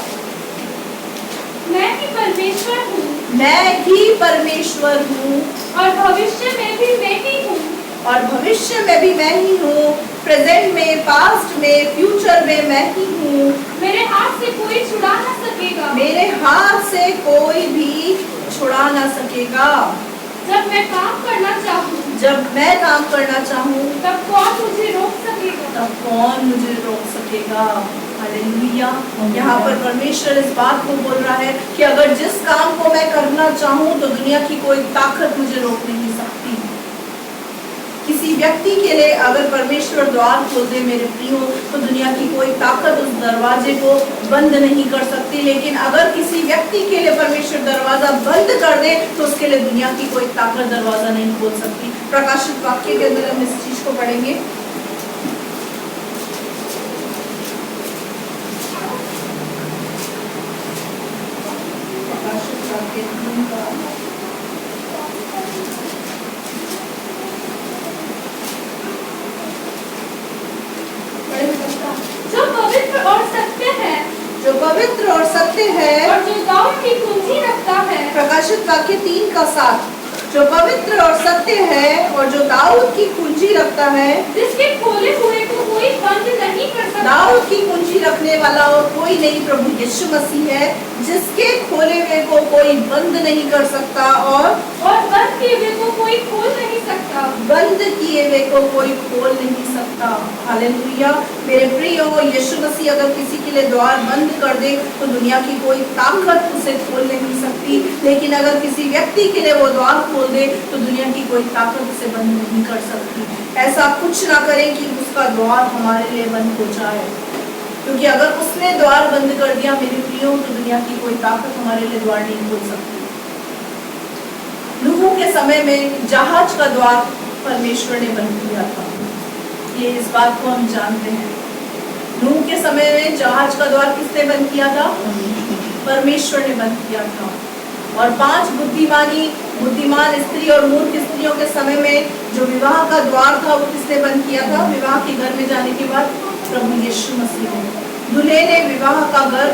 मैं ही परमेश्वर हूँ मैं ही परमेश्वर हूँ और भविष्य में भी मैं ही हूँ। और भविष्य में भी मैं ही हूँ। प्रेजेंट में, पास्ट में, फ्यूचर में मैं ही हूँ। मेरे हाथ से कोई छुड़ा ना सकेगा। मेरे हाथ से कोई भी छुड़ा ना सकेगा। जब मैं काम करना चाहूँ, जब मैं काम करना चाहूँ, तब कौन मुझे रोक सकेगा? तब कौन मुझे रोक सकेगा? हालेलुया। यहाँ पर परमेश्वर इस बात को बोल रहा है कि अगर जिस काम को मैं करना चाहूँ तो दुनिया की कोई ताकत मुझे रोक नहीं सकती। किसी व्यक्ति के लिए अगर परमेश्वर द्वार खोल दे मेरे प्रियो, तो दुनिया की कोई ताकत उस दरवाजे को बंद नहीं कर सकती। लेकिन अगर किसी व्यक्ति के लिए परमेश्वर दरवाजा बंद कर दे तो उसके लिए दुनिया की कोई ताकत दरवाजा नहीं खोल सकती। प्रकाशित वाक्य के अंदर हम इस चीज को पढ़ेंगे। प्रकाशित वाक्य 3 का जो पवित्र और सत्य है, जो पवित्र और सत्य है और जो दाऊद की कुंजी रखता है। प्रकाशित वाक्य 3 का 7। जो पवित्र और सत्य है और जो दाऊद की कुंजी रखता है, जिसके खोले हुए को कोई बंद नहीं कर सकता। दाऊद की कुंजी रखने वाला और कोई नहीं, प्रभु यीशु मसीह है, जिसके खोले हुए को कोई बंद नहीं कर सकता और बंद किए हुए को कोई खोल नहीं सकता। बंद किए हुए को कोई खोल नहीं सकता। हालेलुया। मेरे प्रियो, यीशु मसीह अगर किसी के लिए द्वार बंद कर दे तो दुनिया की कोई ताकत उसे खोल नहीं सकती। लेकिन अगर किसी व्यक्ति के लिए वो द्वार खोल दे तो दुनिया की कोई ताकत उसे बंद नहीं कर सकती। ऐसा कुछ ना करें कि उसका द्वार हमारे लिए बंद हो जाए, क्योंकि अगर उसने द्वार बंद कर दिया मेरे प्रियो, तो दुनिया की कोई ताकत हमारे लिए द्वार नहीं खोल सकती। नूह के समय में जहाज का द्वार परमेश्वर ने बंद किया था। ये इस बात को हम जानते हैं। नूह के समय में जहाज का द्वार किसने बंद किया था? परमेश्वर ने बंद किया था। और 5 बुद्धिमान स्त्री और मूर्ख स्त्रियों के समय में जो विवाह का द्वार था वो किसने बंद किया था? विवाह के घर में जाने के बाद प्रभु यीशु मसीह ने। दूल्हे ने विवाह का घर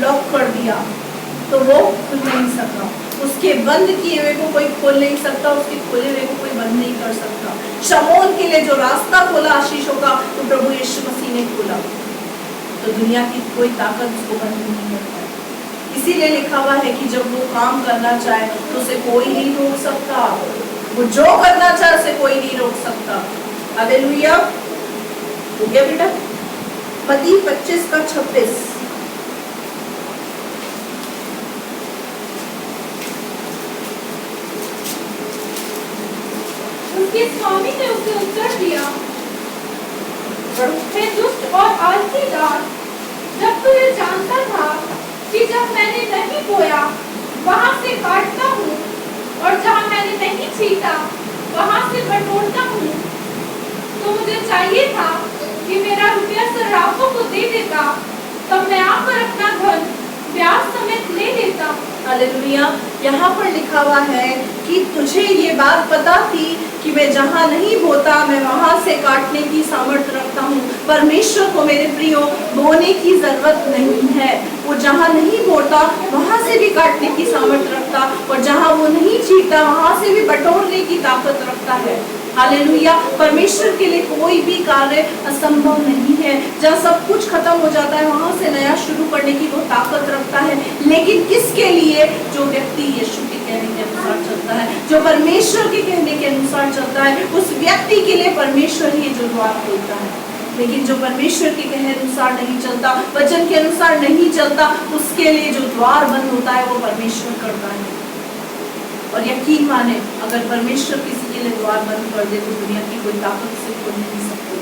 लॉक कर दिया तो वो खुल नहीं सका। उसके बंद किए हुए को कोई खोल नहीं सकता, उसके खोले हुए को कोई बंद नहीं कर सकता। शमौन के लिए जो रास्ता खोला आशीषों का, तो प्रभु यीशु मसीह ने खोला। तो दुनिया की कोई ताकत उसको बंद नहीं कर पाए। इसीलिए लिखा हुआ है कि जब वो काम करना चाहे तो उसे कोई नहीं रोक सकता। वो जो करना चाहे उसे कोई नहीं रोक सकता। हालेलुया। हो गया बेटा? मत्ती 25 का 26। उसके स्वामी ने उसे उत्तर दिया, हे दुष्ट और आलसी दास, जब तू ये जानता था कि जब मैंने नहीं बोया वहां से काटता हूँ और जहाँ मैंने नहीं छीटा वहां से बटोरता हूँ, तो मुझे चाहिए था कि मेरा रुपया सर्राफों को दे देता, तब मैं आकर अपना धन ब्याज समेत ले लेता। हालेलुया। यहाँ पर लिखा हुआ है कि तुझे ये बात पता थी कि मैं जहाँ नहीं बोता मैं वहां से काटने की सामर्थ्य रखता हूँ। परमेश्वर को मेरे प्रियो बोने की जरूरत नहीं है। वो जहाँ नहीं बोता वहां से भी काटने की सामर्थ्य रखता, और जहाँ वो नहीं छीटता वहां से भी बटोरने की ताकत रखता है। हालेलुया। परमेश्वर के लिए कोई भी कार्य असंभव नहीं है। जहाँ सब कुछ खत्म हो जाता है वहां से नया शुरू करने की वो ताकत रखता है। लेकिन किसके लिए? जो व्यक्ति यीशु के कहने के अनुसार चलता है, जो परमेश्वर के कहने के अनुसार चलता है, उस व्यक्ति के लिए परमेश्वर ही जो द्वार खोलता है। लेकिन जो परमेश्वर के कहने अनुसार नहीं चलता, वचन के अनुसार नहीं चलता, उसके लिए जो द्वार बंद होता है वो परमेश्वर करता है। और यकीन माने, अगर परमेश्वर किसी के लिए द्वार बंद कर दे तो दुनिया की कोई ताकत से खोल नहीं सकती।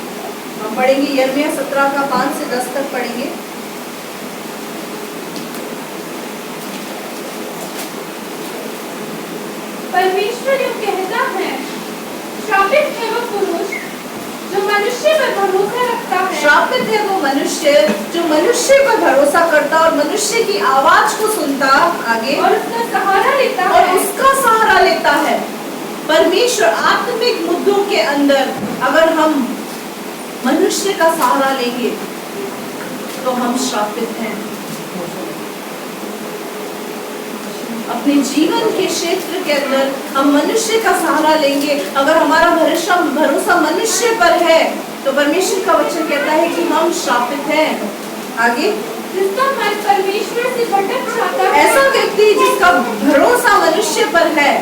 हम पढ़ेंगे यिर्मयाह 17 का 5 से 10 तक पढ़ेंगे। परमेश्वर यूं कहता है, श्रापित है वो पुरुष जो मनुष्य पर भरोसा रखता है। श्रापित है वो मनुष्य जो मनुष्य पर भरोसा करता और मनुष्य की आवाज को सुनता, आगे, और उसका सहारा लेता और है। उसका सहारा लेता है। परमेश्वर आत्मिक मुद्दों के अंदर अगर हम मनुष्य का सहारा लेंगे तो हम श्रापित हैं। अपने जीवन के क्षेत्र के अंदर हम मनुष्य का सहारा लेंगे, अगर हमारा भरोसा मनुष्य पर है तो परमेश्वर का वचन कहता है कि हम श्रापित हैं। आगे, जिसका मन परमेश्वर से भटक जाता है, ऐसा व्यक्ति जिसका भरोसा मनुष्य पर है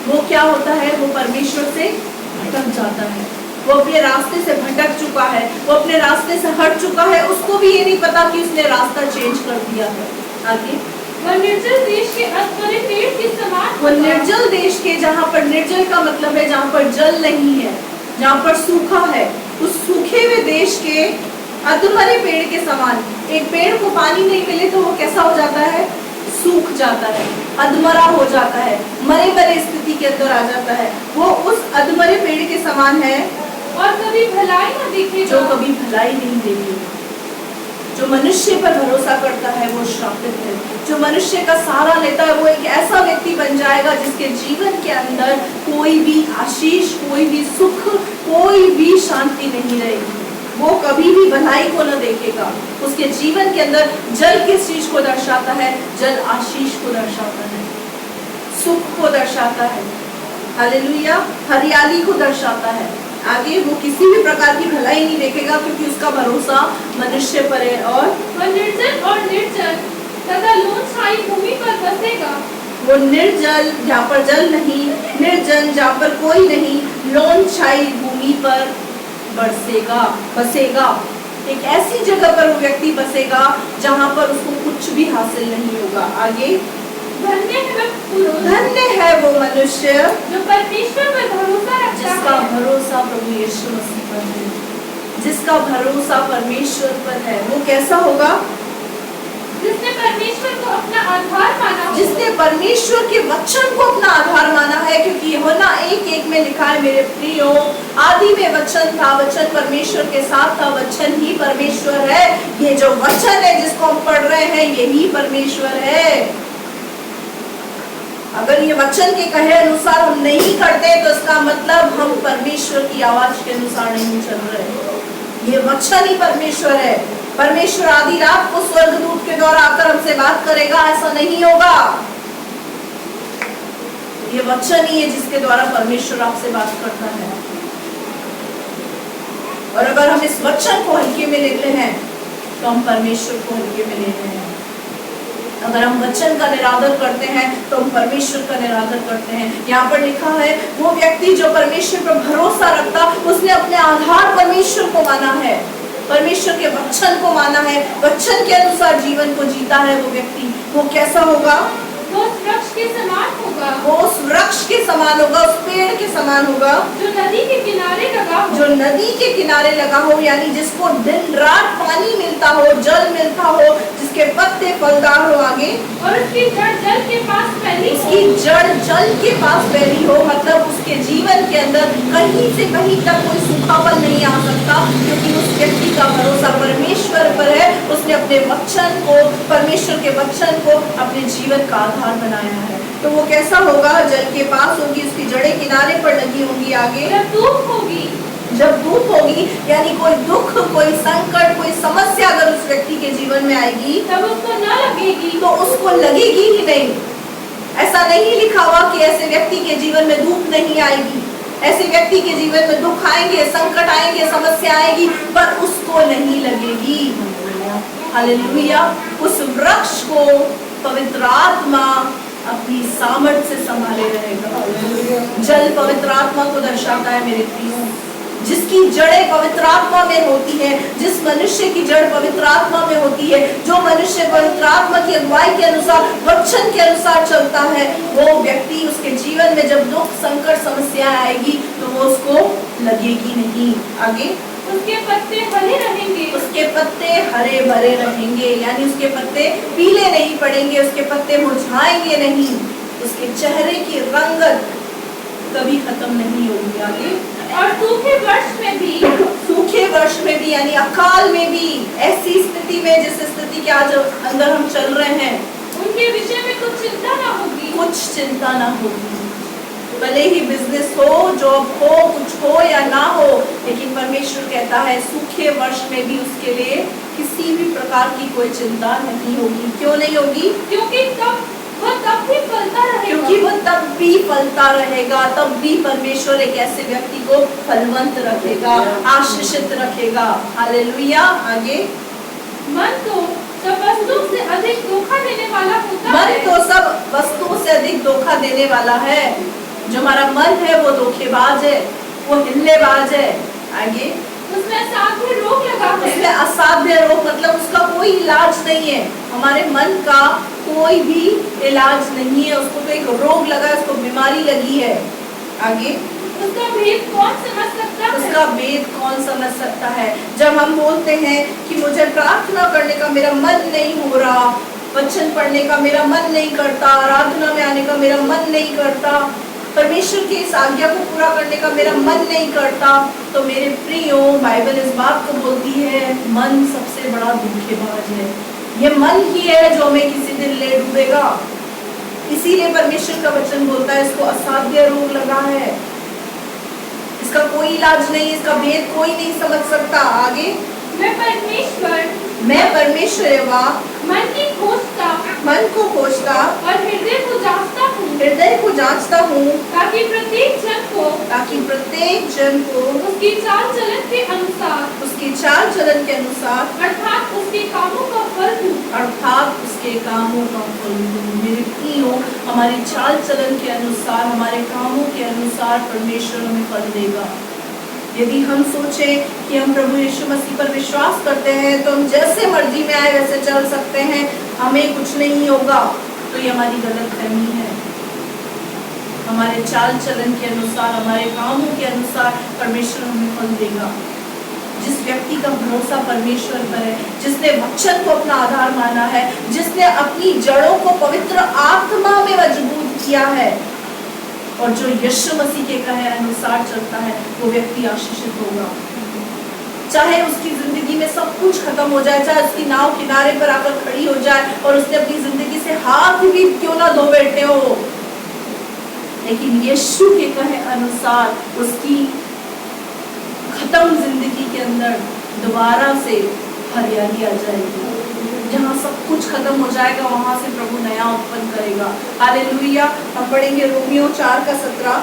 वो क्या होता है, वो परमेश्वर से भटक जाता है। वो अपने रास्ते से भटक चुका है, वो अपने रास्ते से हट चुका है, उसको भी ये नहीं पता कि उसने रास्ता चेंज कर दिया है। आगे, वह निर्जल देश के अधमरे पेड़ के समान वो निर्जल देश के, जहाँ पर निर्जल का मतलब है जहाँ पर जल नहीं है, जहाँ पर सूखा है, उस सूखे हुए देश के अधमरे पेड़ के समान। एक पेड़ को पानी नहीं मिले तो वो कैसा हो जाता है, सूख जाता है, अधमरा हो जाता है, मरे मरे स्थिति के अंदर आ जाता है। वो उस अधमरे पेड़ के समान है और कभी भलाई न देखेगा, जो कभी भलाई नहीं देगी। जो मनुष्य पर भरोसा करता है वो श्रापित है। जो मनुष्य का सहारा लेता है वो एक ऐसा व्यक्ति बन जाएगा जिसके जीवन के अंदर कोई भी आशीष, कोई भी सुख, कोई भी शांति नहीं रहेगी। वो कभी भी भलाई को न देखेगा। उसके जीवन के अंदर जल किस चीज को दर्शाता है, जल आशीष को दर्शाता है, सुख को दर्शाता है, हालेलुया, हरियाली को दर्शाता है। आगे, वो किसी भी प्रकार की भलाई नहीं देखेगा क्योंकि उसका भरोसा मनुष्य पर है। और वह निर्जल और निर्जल तथा लोन छाई भूमि पर बसेगा। वो निर्जल जहाँ पर जल नहीं, निर्जन जहाँ पर कोई नहीं, लोन छाई भूमि पर बसेगा। एक ऐसी जगह पर वो व्यक्ति बसेगा जहाँ पर उसको कुछ भी हासिल नहीं होगा। आगे, धन्य है वह पुरुष, धन्य है वो मनुष्य जो परमेश्वर पर भरोसा रखता जिसका है, भरोसा प्रभु यीशु मसीह पर है, जिसका भरोसा परमेश्वर पर है। वो कैसा होगा, जिसने परमेश्वर को अपना आधार माना हो, जिसने परमेश्वर के वचन को अपना आधार माना है। क्योंकि यूहन्ना 1:1 में लिखा है, मेरे प्रियो, आदि में वचन था, वचन परमेश्वर के साथ था, वचन ही परमेश्वर है। ये जो वचन है जिसको हम पढ़ रहे हैं यही परमेश्वर है। अगर ये वचन के कहे अनुसार हम नहीं करते तो इसका मतलब हम परमेश्वर की आवाज के अनुसार नहीं चल रहे। ये वचन ही परमेश्वर है। परमेश्वर आधी रात को स्वर्गदूत के द्वारा आकर हमसे बात करेगा, ऐसा नहीं होगा। ये वचन ही है जिसके द्वारा परमेश्वर आपसे बात करता है। और अगर हम इस वचन को हल्के में लेते हैं तो हम परमेश्वर को हल्के में ले रहे हैं। अगर हम वचन का निरादर करते हैं तो हम परमेश्वर का निरादर करते हैं। यहाँ पर लिखा है, वो व्यक्ति जो परमेश्वर पर भरोसा रखता, उसने अपने आधार परमेश्वर को माना है, परमेश्वर के वचन को माना है, वचन के अनुसार जीवन को जीता है। वो व्यक्ति वो कैसा होगा, वो उस वृक्ष के समान होगा, वो उस वृक्ष के समान होगा, उस पेड़ के समान होगा जो नदी के किनारे लगा हो, जो नदी के किनारे लगा हो, यानी जिसको दिन रात पानी मिलता हो, जल मिलता हो, जिसके पत्ते फलदार हो। आगे, और उसकी जड़ जल के पास फैली हो, उसकी जड़ जल के पास फैली हो, मतलब उसके जीवन के अंदर कहीं से कहीं तक कोई सूखापन नहीं आ सकता, क्योंकि उस व्यक्ति का भरोसा परमेश्वर पर है। उसने अपने वचन को, परमेश्वर के वचन को अपने जीवन का आधार बनाया है। तो वो कैसा होगा, जल के पास होगी, उसकी जड़ें किनारे पर लगी होंगी। आगे, जब धूप होगी, जब धूप होगी, यानी कोई दुख, कोई संकट, कोई समस्या अगर उस व्यक्ति के जीवन में आएगी तब उसको न लगेगी, तो उसको लगेगी ही नहीं। ऐसा नहीं लिखा हुआ कि ऐसे व्यक्ति के जीवन में धूप नहीं आएगी, ऐसे व्यक्ति के जीवन में दुख आएंगे, संकट आएंगे, समस्या आएगी, पर उसको नहीं लगेगी। हालेलुया। उस वृक्ष को पवित्र आत्मा अपनी सामर्थ से संभाले रहेगा। जल पवित्र आत्मा को दर्शाता है मेरे प्रियो। जिसकी जड़ें पवित्र आत्मा में होती है, जिस मनुष्य की जड़ पवित्र आत्मा में होती है, जो मनुष्य पवित्र आत्मा की अगुवाई के अनुसार, वचन के अनुसार चलता है, वो व्यक्ति, उसके जीवन में जब दुख, संकट, समस्या आएगी तो वो उसको लगेगी नहीं। आगे, उसके पत्ते हरे रहेंगे, उसके पत्ते हरे भरे रहेंगे, यानी उसके पत्ते पीले नहीं पड़ेंगे, उसके पत्ते मुरझाएंगे नहीं, उसके चेहरे की रंगत कभी खत्म नहीं होगी। आगे, और सूखे वर्ष में भी यानी अकाल में भी, ऐसी स्थिति में जिस स्थिति के आज अंदर हम चल रहे हैं, उनके विषय में कुछ चिंता ना होगी। भले ही बिजनेस हो, जॉब हो, कुछ हो या ना हो, लेकिन परमेश्वर कहता है सूखे वर्ष में भी उसके लिए किसी भी प्रकार की कोई चिंता नहीं होगी। क्यों नहीं होगी? क्योंकि वह तब भी फलता रहेगा। तब भी परमेश्वर एक ऐसे व्यक्ति को फलवंत रखेगा, आशीषित रखेगा। हालेलुया। आगे, मन तो सब वस्तुओं से अधिक धोखा देने वाला होता है। मन तो सब वस्तुओं से अधिक धोखा देने वाला है। जो हमारा मन है वो धोखेबाज है, वो हिल्लेबाज है। आगे, उसमें असाध्य रोग लगा है। उसमें असाध्य रोग मतलब उसका कोई इलाज नहीं है। हमारे मन का कोई भी इलाज नहीं है, उसको तो एक रोग लगा है, उसको बीमारी लगी है। आगे, उसका भेद कौन समझ सकता है? उसका भेद कौन समझ सकता है? जब हम बोलते हैं कि मुझे प्रार्थना करने का मेरा मन नहीं हो रहा, वचन पढ़ने का मेरा मन नहीं करता, आराधना में आने का मेरा मन नहीं करता, परमेश्वर की इस आज्ञा को पूरा करने का मेरा मन नहीं करता, तो मेरे प्रियो, बाइबल इस बात को बोलती है मन सबसे बड़ा धोखेबाज है। ये मन ही है जो हमें किसी दिन ले डूबेगा। इसीलिए परमेश्वर का वचन बोलता है इसको असाध्य रोग लगा है, इसका कोई इलाज नहीं, इसका भेद कोई नहीं समझ सकता। आगे, मैं परमेश्वर यहोवा मन को खोजता और हृदय को जांचता हूँ, ताकि प्रत्येक जन को उसकी चाल चलन के अनुसार अर्थात उसके कामों का फल दूं। मेरे प्रियो, हमारी चाल चलन के अनुसार, हमारे कामों के अनुसार परमेश्वर हमें फल देगा। यदि हम सोचें कि हम प्रभु यीशु मसीह पर विश्वास करते हैं तो हम जैसे मर्जी में आए वैसे चल सकते हैं, हमें कुछ नहीं होगा, तो ये हमारी गलतफहमी है। हमारे चाल चलन के अनुसार, हमारे कामों के अनुसार परमेश्वर हमें फल देगा। जिस व्यक्ति का भरोसा परमेश्वर पर है, जिसने वचन को अपना आधार माना है, जिसने अपनी जड़ों को पवित्र आत्मा में मजबूत किया है और जो यीशु मसीह के कहे अनुसार चलता है, वो व्यक्ति आशीषित होगा। चाहे उसकी जिंदगी में सब कुछ खत्म हो जाए, चाहे उसकी नाव किनारे पर आकर खड़ी हो जाए और उसने अपनी जिंदगी से हाथ भी क्यों ना धो बैठे हो, लेकिन यीशु के कहे अनुसार उसकी खत्म जिंदगी के अंदर दोबारा से हरियाली आ जाएगी। जहाँ सब कुछ खत्म हो जाएगा वहां से प्रभु नया उत्पन्न करेगा। हालेलुया। हम पढ़ेंगे रोमियो 4:17।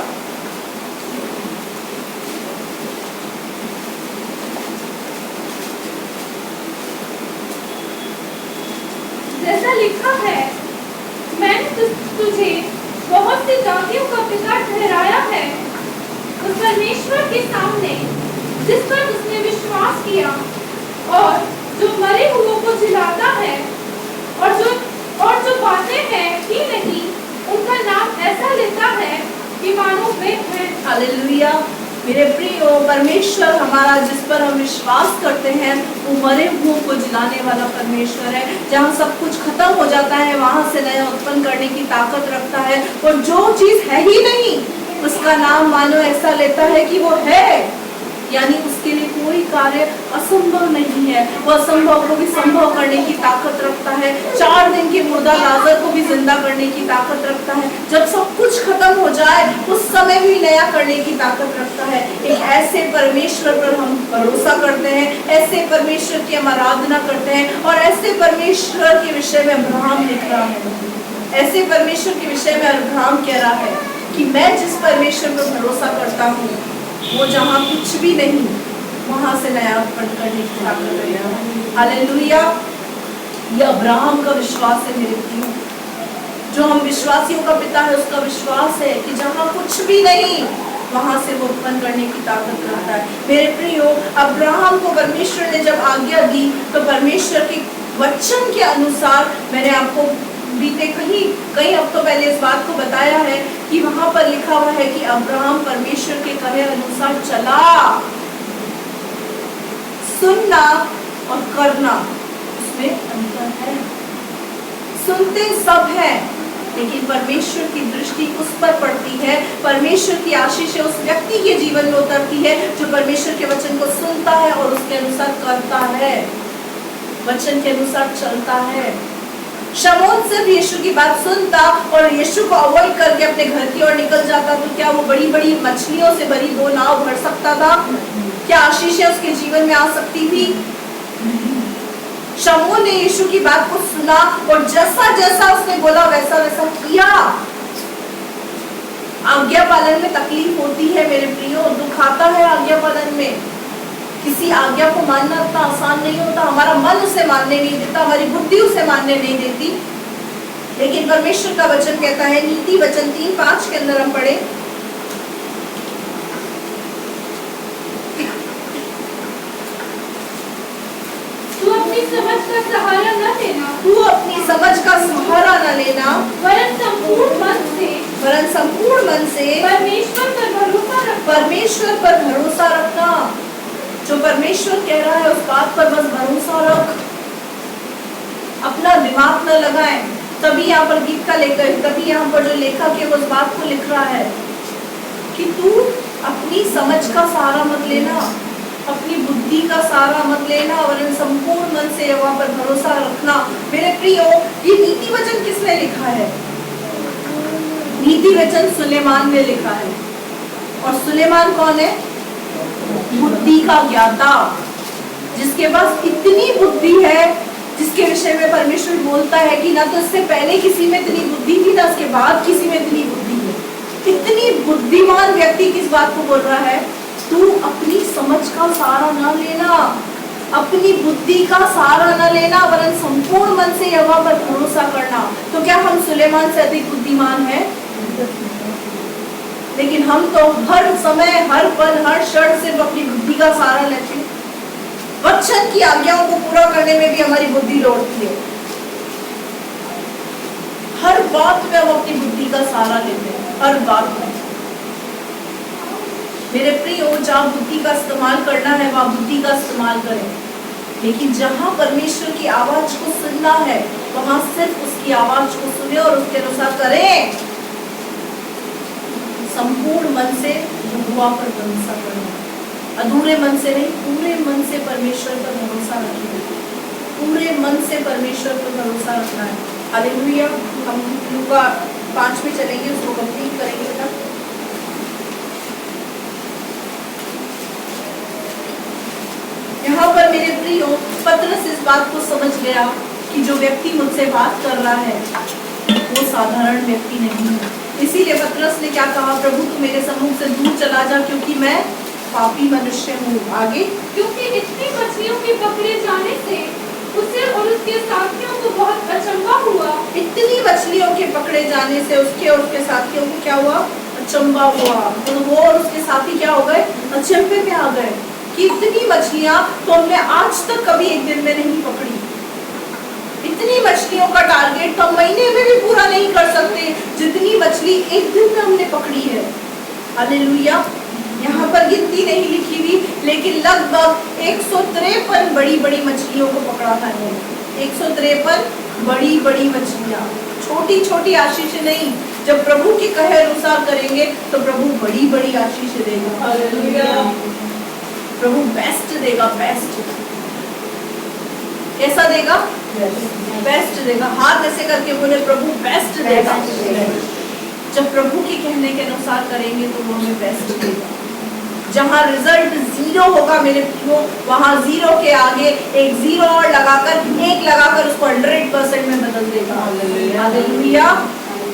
जैसा लिखा है, मैंने तुझे बहुत सी जातियों का पिता ठहराया है, उस परमेश्वर के सामने जिस पर उसने विश्वास किया और जो मरे हुओं को जिलाता है और जो बातें हैं ही नहीं, उनका नाम ऐसा लेता है कि मानो वे हैं। हालेलुया। मेरे प्रियो, परमेश्वर हमारा जिस पर हम विश्वास करते हैं वो मरे हुओं को जिलाने वाला परमेश्वर है। जहाँ सब कुछ खत्म हो जाता है वहां से नया उत्पन्न करने की ताकत रखता है, और जो चीज है ही नहीं उसका नाम मानो ऐसा लेता है कि वो है, यानी उसके लिए कोई कार्य असंभव नहीं है। वो असंभव को भी संभव करने की ताकत रखता है। 4 दिन के मुर्दा लाजर को भी जिंदा करने की ताकत रखता है। जब सब कुछ खत्म हो जाए उस समय भी नया करने की ताकत रखता है। एक ऐसे परमेश्वर पर हम भरोसा करते हैं, ऐसे परमेश्वर की हम आराधना करते हैं, और ऐसे परमेश्वर के विषय में अब्राहम लिख रहा है, ऐसे परमेश्वर के विषय में अब्राहम कह रहा है कि मैं जिस परमेश्वर पर भरोसा करता हूँ वो जहाँ कुछ भी नहीं वहां से नया उत्पन्न करने की ताकत है। हालेलुया। ये अब्राहम का विश्वास है मेरे प्रियो। जो हम विश्वासियों का पिता है उसका विश्वास है कि जहाँ कुछ भी नहीं वहां से वो उत्पन्न करने की ताकत रखता है। मेरे प्रियो, अब्राहम को परमेश्वर ने जब आज्ञा दी तो परमेश्वर के वचन के अनुसार, मैंने आपको बीते कई हफ्तों पहले इस बात को बताया है कि वहां पर लिखा हुआ है कि अब्राहम परमेश्वर के कहे अनुसार चला। सुनना और करना उसमें अंतर है। सुनते सब है, लेकिन परमेश्वर की दृष्टि उस पर पड़ती है, परमेश्वर की आशीष उस व्यक्ति के जीवन में उतरती है जो परमेश्वर के वचन को सुनता है और उसके अनुसार करता है, वचन के अनुसार चलता है। शमौन सिर्फ यीशु की बात सुनता और यीशु को अवॉइड करके अपने घर की ओर निकल जाता तो क्या वो बड़ी बड़ी मछलियों से भरी 2 नाव भर सकता था? क्या आशीषें उसके जीवन में आ सकती थी? शमौन ने यीशु की बात को सुना और जैसा जैसा उसने बोला वैसा वैसा किया। आज्ञा पालन में तकलीफ होती है मेरे प्रियो, दुख आता है आज्ञा पालन में। किसी आज्ञा को मानना इतना आसान नहीं होता, हमारा मन उसे मानने नहीं देता, हमारी बुद्धि उसे मानने नहीं देती। लेकिन परमेश्वर का वचन कहता है, नीति वचन 3:5 के अंदर हम पढ़े, तू अपनी समझ का सहारा न लेना, तू अपनी समझ का सहारा न लेना, वरन संपूर्ण मन से परमेश्वर पर भरोसा रख, परमेश्वर पर भरोसा रखना। जो परमेश्वर कह रहा है उस बात पर बस भरोसा रख, अपना दिमाग न लगाए। तभी यहाँ पर गीत का लेखक, तभी यहाँ पर जो लेखक है वो उस बात को लिख रहा है कि तू अपनी समझ का सहारा मत लेना, अपनी बुद्धि का सहारा मत लेना, वरन संपूर्ण मन से यहोवा पर भरोसा रखना। मेरे प्रियो, ये नीति वचन किसने लिखा है? नीति वचन सुलेमान ने लिखा है। और सुलेमान कौन है? बुद्धि का ज्ञाता, जिसके पास इतनी बुद्धि है, जिसके विषय में परमेश्वर बोलता है कि ना तो इससे पहले किसी में इतनी बुद्धि थी ना इसके बाद किसी में इतनी बुद्धि है। इतनी बुद्धिमान व्यक्ति किस बात को बोल रहा है? तू अपनी समझ का सहारा न लेना, अपनी बुद्धि का सहारा न लेना, वरन संपूर्ण मन से यहोवा पर भरोसा करना। तो क्या हम सुलेमान से अधिक बुद्धिमान हैं? लेकिन हम तो हर समय, हर पल, हर क्षण सिर्फ अपनी बुद्धि का सहारा लेते हैं। वचन की आज्ञाओं को पूरा करने में भी हमारी बुद्धि लौटती है। हर बात में हम अपनी बुद्धि का सहारा लेते हैं, हर बात में। मेरे प्रियो, जहाँ बुद्धि का इस्तेमाल करना है वहाँ बुद्धि का इस्तेमाल करें, लेकिन जहाँ परमेश्वर की आवाज को सुनना है वहाँ सिर्फ उसकी आवाज को सुने और उसके अनुसार करें। संपूर्ण मन से यहोवा पर भरोसा करना, अधूरे मन से नहीं, पूरे मन से परमेश्वर पर भरोसा रखना, पूरे मन से परमेश्वर पर भरोसा रखना है। हालेलुया। हम लूका 5 में चलेंगे, उसको कंप्लीट करेंगे बेटा। यहाँ पर मेरे प्रियो, पतरस इस बात को समझ गया कि जो व्यक्ति मुझसे बात कर रहा है वो साधारण व्यक्ति नहीं है। इसीलिए पतरस ने क्या कहा? प्रभु तू मेरे सम्मुख से दूर चला जा, क्योंकि मैं पापी मनुष्य हूँ। आगे, क्योंकि इतनी मछलियों के पकड़े जाने से उसे और उसके साथियों को बहुत अचंभा हुआ। इतनी मछलियों के पकड़े जाने से उसके और उसके साथियों को क्या हुआ? अचंभा हुआ। तो वो और उसके साथी क्या हो गए? अचंभे में आ गए कि इतनी मछलियां तो हमने आज तक कभी एक दिन में नहीं पकड़ी। इतनी मछलियों का टारगेट तो हम महीने में भी पूरा नहीं कर सकते, जितनी मछली एक दिन में हमने पकड़ी है। हालेलुया। यहाँ पर गिनती नहीं लिखी हुई, लेकिन लगभग 153 बड़ी बड़ी मछलियों को पकड़ा था इन्होंने। 153 बड़ी बड़ी मछलियाँ, छोटी छोटी आशीष नहीं। जब प्रभु के कहे अनुसार करेंगे तो प्रभु बड़ी बड़ी आशीष देगा। हालेलुया। प्रभु बेस्ट देगा, बेस्ट। कैसा देगा? बेस्ट देगा। हाथ ऐसे करके बोले, प्रभु बेस्ट देगा। जब प्रभु के कहने के अनुसार करेंगे तो वो हमें बेस्ट देगा। जहाँ रिजल्ट 0 होगा मेरे प्रियो, वहाँ 0 के आगे एक 0 और लगाकर, 1 लगाकर उसको 100% में बदल देगा। हालेलुया।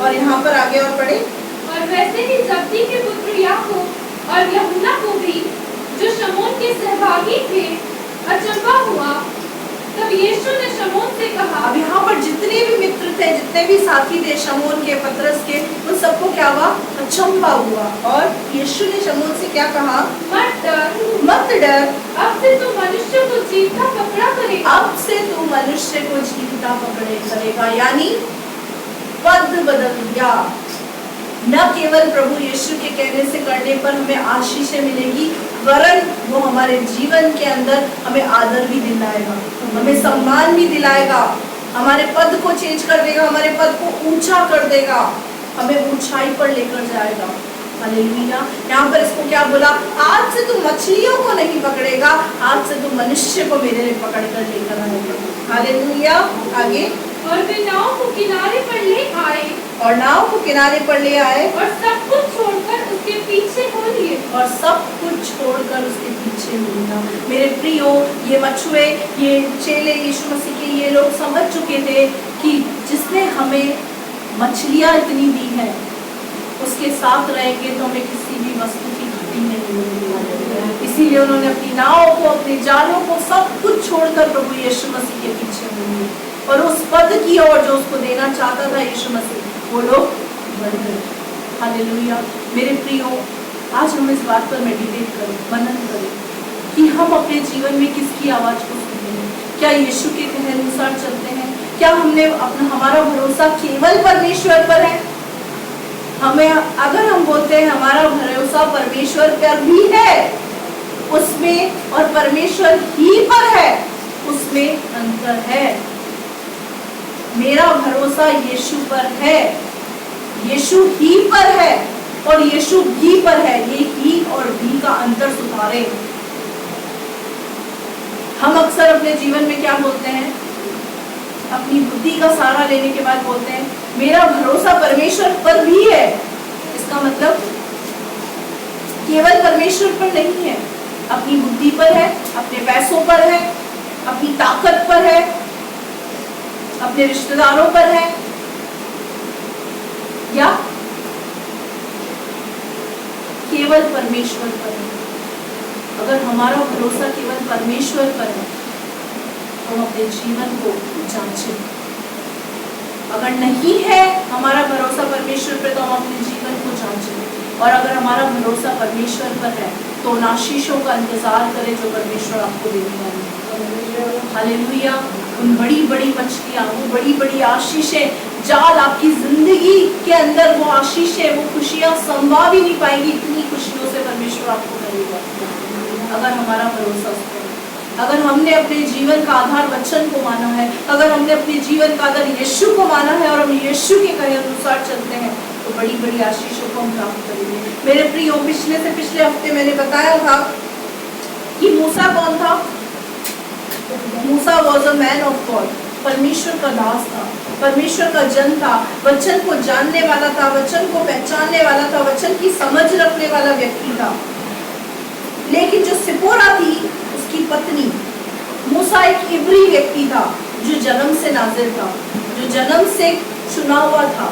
और यहाँ पर आगे और पढ़े, और वैसे ही जब्दी के पुत्र याकूब और यूहन्ना को भी, जो शमौन के सहभागी थे, अचंभा हुआ। तब यीशु ने शमौन से कहा। अब यहाँ पर जितने भी मित्र थे, जितने भी साथी थे शमौन के, पतरस के, उन सबको क्या हुआ? अचंभा हुआ। और यीशु ने शमौन से क्या कहा? मत डर, मत डर, अब से तू मनुष्य को जीता पकड़ा करेगा। अब से तू मनुष्य को जीता पकड़े करेगा। यानी पद बदल दिया। न केवल प्रभु यीशु के कहने से करने पर हमें आशीषें मिलेगी, वरन वो हमारे जीवन के अंदर हमें आदर भी दिलाएगा, हमें सम्मान भी दिलाएगा। हमारे पद को चेंज कर देगा, हमारे पद को ऊंचा कर देगा, हमें ऊंचाई पर लेकर जाएगा। हालेलुया। यहाँ पर इसको क्या बोला, आज से तू मछलियों को नहीं पकड़ेगा, आज से तू मनुष्य को मेरे लिए पकड़ कर लेकर आएगा। हालेलुया। आगे, और वे नाव को किनारे पर ले आए, और नाव को किनारे पर ले आए, और सब कुछ छोड़कर उसके पीछे हो लिए। और सब कुछ छोड़कर उसके पीछे हो लिया। मेरे प्रियो, ये मछुए, ये चेले यीशु मसीह के, ये लोग समझ चुके थे कि जिसने हमें मछलियां इतनी दी है, उसके साथ रहेंगे तो हमें किसी भी वस्तु की घटी नहीं होगी। इसीलिए उन्होंने अपनी नाव को, अपने जालों को, सब कुछ छोड़कर प्रभु यीशु मसीह के पीछे हो लिए, और उस पद की ओर जो उसको देना चाहता था यीशु मसीह, वो लोग बढ़ गए। हालेलुया। मेरे प्रियो, आज हम इस बात पर मेडिटेट करें, मनन करें कि हम अपने जीवन में किसकी आवाज को सुनते हैं। क्या यीशु के कहे अनुसार चलते हैं? क्या हमने हमारा भरोसा केवल परमेश्वर पर है? हमें, अगर हम बोलते हैं हमारा भरोसा परमेश्वर पर भी है, उसमें और परमेश्वर ही पर है, उसमें अंतर है। मेरा भरोसा यीशु पर है, यीशु ही पर है और यीशु भी पर है। ये ही और भी का अंतर सुधारे। हम अक्सर अपने जीवन में क्या बोलते हैं, अपनी बुद्धि का सहारा लेने के बाद बोलते हैं मेरा भरोसा परमेश्वर पर भी है। इसका मतलब केवल परमेश्वर पर नहीं है, अपनी बुद्धि पर है, अपने पैसों पर है, अपनी ताकत पर है, अपने रिश्तेदारों पर है, या केवल परमेश्वर पर है। अगर हमारा भरोसा केवल परमेश्वर पर है तो हम अपने जीवन को जांचें। अगर नहीं है हमारा भरोसा परमेश्वर पर तो हम अपने जीवन को जांचें। और अगर हमारा भरोसा परमेश्वर पर है तो उन आशीषों का इंतजार करें जो परमेश्वर आपको देने वाले हैं। हालेलुया। उन बड़ी बड़ी मछलियां, वो बड़ी बड़ी आशीषें, जाल आपकी जिंदगी के अंदर वो आशीषें, वो खुशियां संभा भी नहीं पाएंगी, इतनी खुशियों से परमेश्वर आपको करेगा अगर हमारा भरोसा उस पर। अगर हमने अपने जीवन का आधार वचन को माना है, अगर हमने अपने जीवन का आधार यीशु को माना है और हम यीशु के कहे अनुसार चलते हैं तो बड़ी बड़ी आशीषों को हम प्राप्त करेंगे। मेरे प्रियो, पिछले हफ्ते मैंने बताया था कि मूसा कौन था। मूसा was a man of God, परमेश्वर का दास था, परमेश्वर का जन था, वचन को जानने वाला था, वचन को पहचानने वाला था, वचन की समझ रखने वाला व्यक्ति था। लेकिन जो सिपोरा थी उसकी पत्नी, मूसा एक इब्री व्यक्ति था जो जन्म से नाज़िर था, जो जन्म से चुना हुआ था।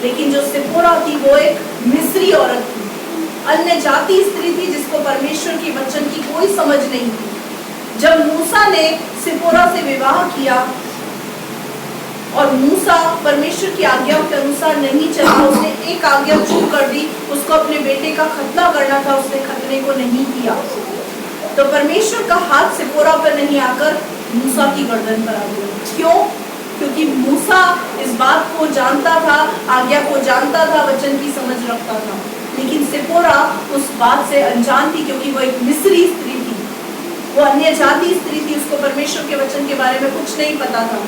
लेकिन जो सिपोरा थी वो एक मिस्री औरत थी, अन्य जाति स्त्री थी जिसको परमेश्वर की वचन की कोई समझ नहीं थी। जब मूसा ने सिपोरा से विवाह किया और मूसा परमेश्वर की आज्ञा के अनुसार नहीं चला, उसने एक आज्ञा चूक कर दी, उसको अपने बेटे का खतना करना था, उसने खतने को नहीं किया। तो परमेश्वर का हाथ सिपोरा पर नहीं आकर मूसा की गर्दन पर आ गया। क्यों? क्योंकि मूसा इस बात को जानता था, आज्ञा को जानता था, वचन की समझ रखता था। लेकिन सिपोरा उस बात से अनजान थी क्योंकि वो एक मिस्री स्त्री थी, वो अन्य जाति स्त्री थी, उसको परमेश्वर के वचन के बारे में कुछ नहीं पता था।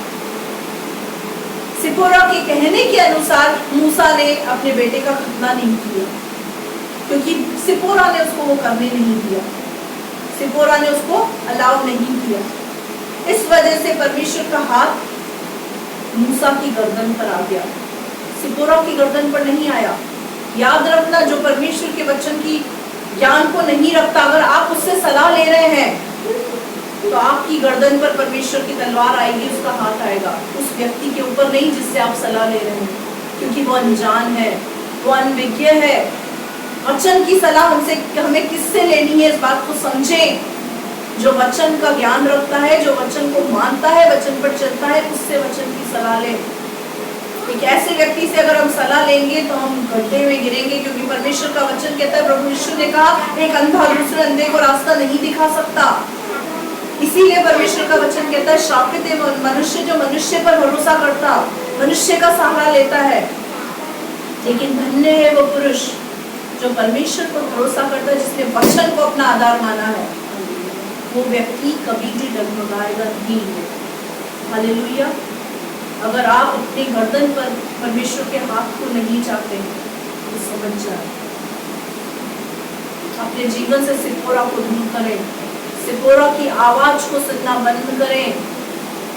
सिपोरा के कहने के अनुसार मूसा ने अपने बेटे का खतना नहीं किया क्योंकि सिपोरा ने उसको वो करने नहीं दिया, सिपोरा ने उसको अलाउ नहीं किया। इस वजह से परमेश्वर का हाथ मूसा की गर्दन पर आ गया, सिपोरा की गर्दन पर नहीं आया। याद रखना, जो परमेश्वर के वचन की ज्ञान को नहीं रखता, अगर आप उससे सलाह ले रहे हैं तो आपकी गर्दन पर परमेश्वर की तलवार आएगी, उसका हाथ आएगा उस व्यक्ति के ऊपर नहीं जिससे आप सलाह ले रहे हैं, क्योंकि वो अनजान है, वो अनविज्ञ है। वचन की सलाह हमें किससे लेनी है, इस बात को समझें। जो वचन का ज्ञान रखता है, जो वचन को मानता है, वचन पर चलता है, उससे वचन की सलाह लें। एक ऐसे व्यक्ति से अगर हम सलाह लेंगे तो हम गड्ढे में गिरेंगे, क्योंकि परमेश्वर का वचन कहता है, प्रभु यीशु ने कहा, एक अंधा दूसरे अंधे को रास्ता नहीं दिखा सकता। इसीलिए परमेश्वर का वचन कहता है, श्रापित है मनुष्य जो मनुष्य पर भरोसा करता, मनुष्य का सहारा लेता है, लेकिन धन्य है वो पुरुष जो परमेश्वर पर भरोसा करता है, जिसने वचन को अपना आधार माना है। वो व्यक्ति कभी भी डगमगाएगा नहीं। हालेलुया। अगर आप अपनी गर्दन पर परमेश्वर के हाथ को नहीं चाहते तो समझ जाए, अपने जीवन से सिपोरा को दूर करें, सिपोरा की आवाज को सुनना बंद करें।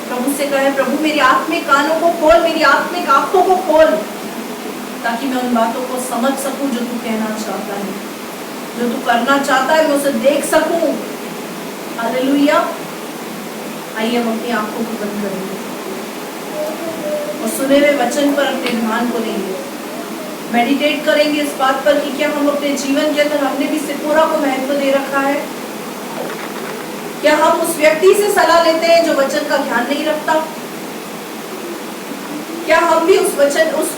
प्रभु से कहें, प्रभु मेरी आत्मिक कानों को खोल, मेरी आत्मिक आंखों को खोल, ताकि मैं उन बातों को समझ सकूं जो तू कहना चाहता है, जो तू करना चाहता है, मैं उसे देख सकूं। हालेलुया। आइए हम अपनी आंखों को बंद करेंगे और सुने हुए वचन पर अपने ध्यान को देंगे, मेडिटेट करेंगे इस बात पर कि क्या हम अपने जीवन के अंदर हमने भी सिपोरा को महत्व दे रखा है। क्या हम उस व्यक्ति से सलाह लेते हैं जो वचन का ध्यान नहीं रखता? क्या हम भी उस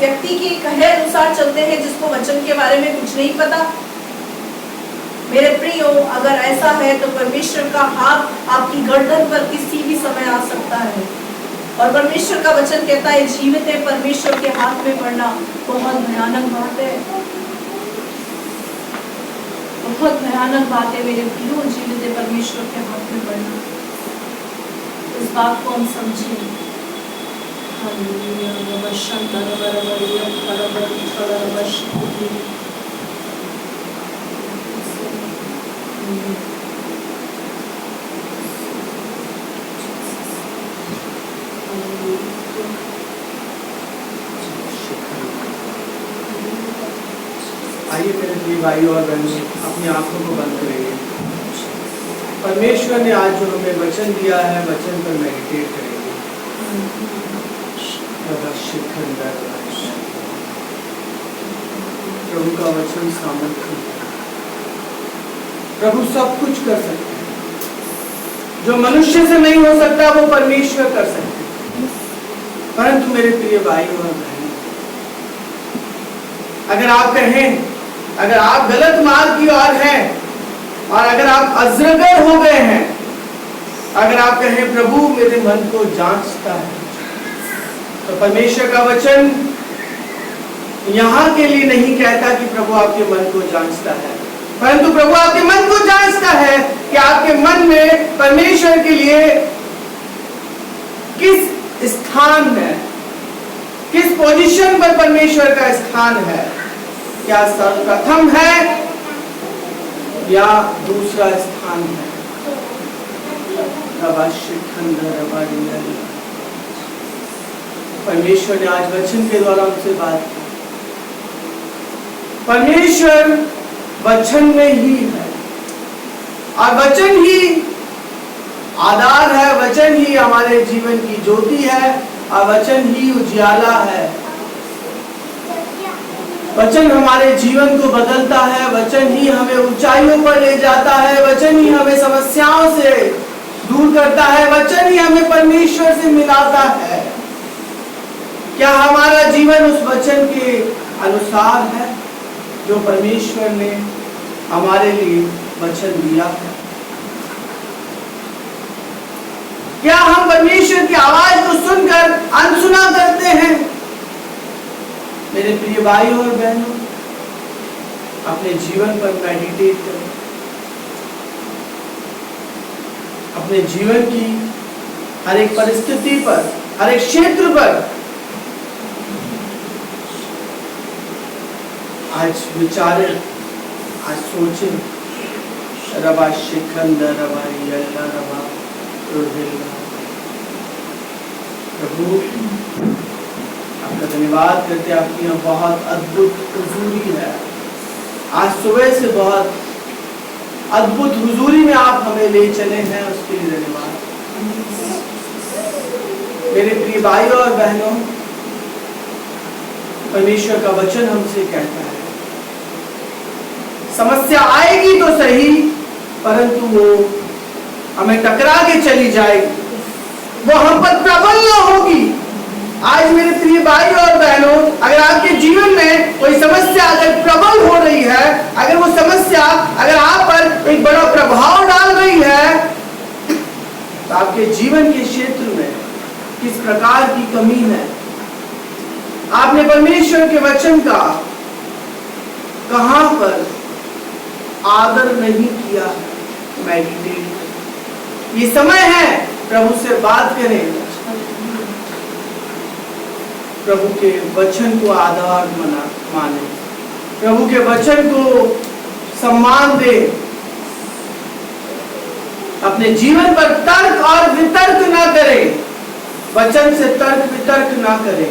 व्यक्ति की कहे अनुसार चलते हैं जिसको वचन के बारे में कुछ नहीं पता? मेरे प्रियो, अगर ऐसा है तो परमेश्वर का हाथ आपकी गर्दन पर किसी भी समय आ सकता है। और परमेश्वर का वचन कहता है, जीवित है परमेश्वर के हाथ में पड़ना बहुत भयानक बात है, बहुत भयानक बात है मेरे प्रियो, जीवित है परमेश्वर के हाथ में पड़ना। इस बात को हम समझें। आइए मेरे प्रिय भाई और बहनों, अपनी आंखों को बंद करेंगे। परमेश्वर ने आज जो हमें वचन दिया है, वचन पर मेडिटेट करेंगे। प्रभु का वचन सामर्थ्य, प्रभु सब कुछ कर सकते हैं, जो मनुष्य से नहीं हो सकता वो परमेश्वर कर सकते हैं। परंतु मेरे प्रिय भाई और बहन, अगर आप कहें, अगर आप गलत मार्ग की ओर हैं और अगर आप अजगर हो गए हैं, अगर आप कहें प्रभु मेरे मन को जांचता है, तो परमेश्वर का वचन यहाँ के लिए नहीं कहता कि प्रभु आपके मन को जांचता है, परंतु प्रभु आपके मन को जांचता है कि आपके मन में परमेश्वर के लिए किस स्थान है, किस पोजीशन पर परमेश्वर का स्थान है। क्या सर्वप्रथम है या दूसरा स्थान है? परमेश्वर ने आज वचन के द्वारा उनसे बात की। परमेश्वर वचन में ही है और वचन ही आधार है, वचन ही हमारे जीवन की ज्योति है और वचन ही उजियाला है। वचन हमारे जीवन को बदलता है, वचन ही हमें ऊंचाइयों पर ले जाता है, वचन ही हमें समस्याओं से दूर करता है, वचन ही हमें परमेश्वर से मिलाता है। क्या हमारा जीवन उस वचन के अनुसार है जो परमेश्वर ने हमारे लिए वचन दिया है? क्या हम परमेश्वर की आवाज को सुनकर अनसुना करते हैं? मेरे प्रिय भाई और बहनों, अपने जीवन पर मेडिटेट करें, अपने जीवन की हर एक परिस्थिति पर, हर एक क्षेत्र पर आज विचारें, आज सोचें। रबा शिखंद रबा यल्ला रबा रुहिल्ला। प्रभु आपका धन्यवाद करते, आपकी यहाँ बहुत अद्भुत हुजूरी है। आज सुबह से बहुत अद्भुत हुजूरी में आप हमें ले चले हैं, उसके लिए धन्यवाद। मेरे प्रिय भाई और बहनों, परमेश्वर का वचन हमसे कहता है समस्या आएगी तो सही, परंतु वो हमें टकरा के चली जाएगी, वो हम पर प्रबल न होगी। आज मेरे प्रिय भाई और बहनों, अगर आपके जीवन में कोई समस्या अगर प्रबल हो रही है, अगर वो समस्या अगर आप पर एक बड़ा प्रभाव डाल रही है, तो आपके जीवन के क्षेत्र में किस प्रकार की कमी है? आपने परमेश्वर के वचन का कहां पर आदर नहीं किया? मेडिटेट। ये समय है प्रभु से बात करें, प्रभु के वचन को आधार माने, प्रभु के वचन को सम्मान दे, अपने जीवन पर तर्क और वितर्क ना करे, वचन से तर्क वितर्क ना करे।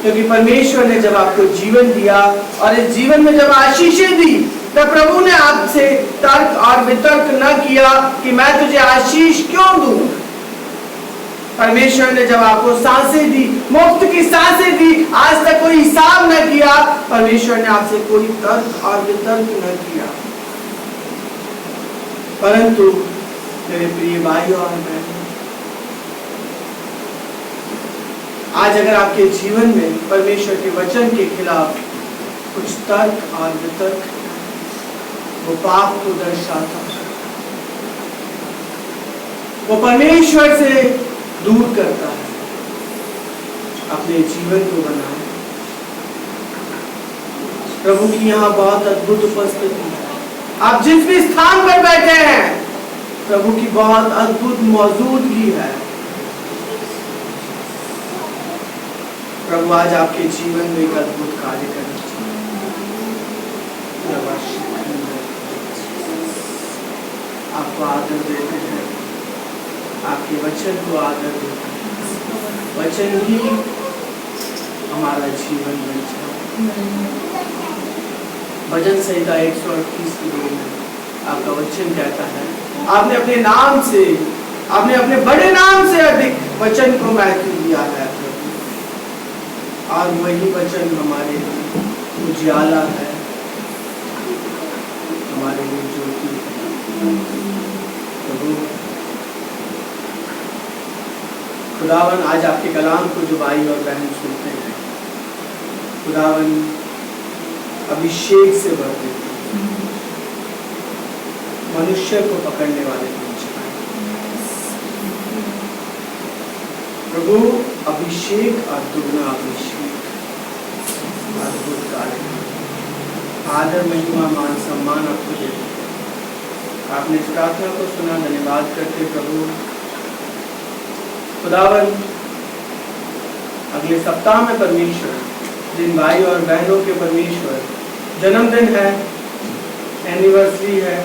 क्योंकि परमेश्वर ने जब आपको जीवन दिया और इस जीवन में जब आशीषें दी, तब प्रभु ने आपसे तर्क और वितर्क न किया कि मैं तुझे आशीष क्यों दूं। परमेश्वर ने जब आपको सांसें दी, मुफ्त की सांसें दी, आज तक कोई हिसाब न किया। परमेश्वर ने आपसे कोई तर्क और वितर्क न किया। परंतु मेरे प्रिय भाइयों और बहनों, आज अगर आपके जीवन में परमेश्वर के वचन के खिलाफ कुछ तर्क और वितर्क, वो पाप को दर्शाता है, वो परमेश्वर से दूर करता है। अपने जीवन को बनाए। प्रभु की यहाँ बहुत अद्भुत उपस्थिति है। आप जिस भी स्थान पर बैठे हैं, प्रभु की बहुत अद्भुत मौजूदगी है। प्रभु आज आपके जीवन में एक अद्भुत कार्य करना आपको आदर देते हैं, आपके वचन को आदर देते हैं। वचन ही हमारा जीवन बन जाए। भजन संहिता 138 में आपका वचन कहता है, आपने अपने नाम से, आपने अपने बड़े नाम से अधिक वचन को महत्व दिया है और वही वचन हमारे उजियाला है, हमारे लिए ज्योति है। खुदावन आज आपके कलाम को जो भाई और बहन सुनते हैं, खुदावन अभिषेक से भर देते हैं, मनुष्य को पकड़ने वाले प्रभु अभिषेक और दुगना अभिषेक, अद्भुत कार्य, आदर महिमा मान सम्मान आपको देते। आपने इस प्रार्थना को सुना, धन्यवाद करते प्रभु। खुदावन अगले सप्ताह में परमेश्वर, जिन भाई और बहनों के परमेश्वर जन्मदिन है, एनिवर्सरी है,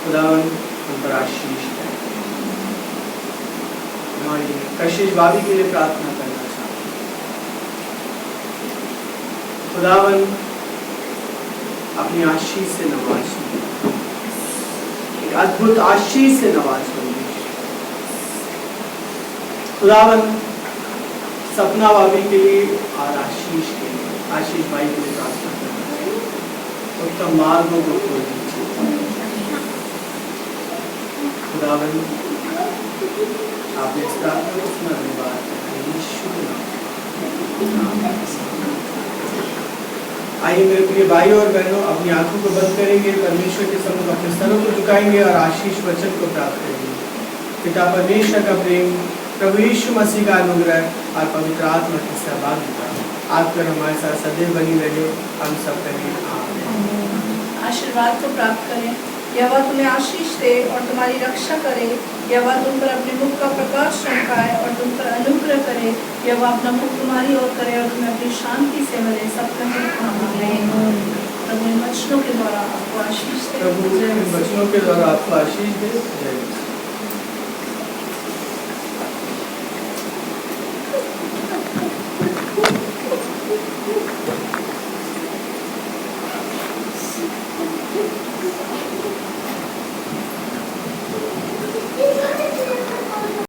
खुदावन उन पर आशीष है। हमारी कशिश भाभी के लिए प्रार्थना करना चाहते हैं। खुदावन अपनी आशीष से नवाज, एक अद्भुत आशीष से नवाज करो। खुदावन सपना भाभी के लिए और आशीष के लिए, आशीष भाई के लिए प्रार्थना करना चाहिए। उत्तम मार्गों को खोल दीजिए खुदावन। आपने इस प्रार्थना को सुना, धन्यवाद। आइए मेरे प्रिय भाई और बहनों, अपनी आंखों को बंद करेंगे, परमेश्वर के सम्मुख अपने सरों को झुकाएंगे और आशीष वचन को प्राप्त करेंगे। पिता परमेश्वर का प्रेम, प्रभु यीशु मसीह का अनुग्रह और पवित्र आत्मा की सहभागिता आप पर हमारे साथ सदैव बनी रहे। हम सब कहें आमीन। आशीर्वाद को प्राप्त करें। यहोवा तुम्हें आशीष दे और तुम्हारी रक्षा करे। यहोवा तुम पर अपने मुख का प्रकाश चमकाए और तुम पर अनुग्रह करे। यहोवा अपना मुख तुम्हारी ओर करे और तुम्हें अपनी शांति से भरे। सब कहें आमीन। प्रभु इन वचनों के द्वारा आपको आशीष दे। प्रभु इन वचनों के द्वारा आपको आशीष दे। जय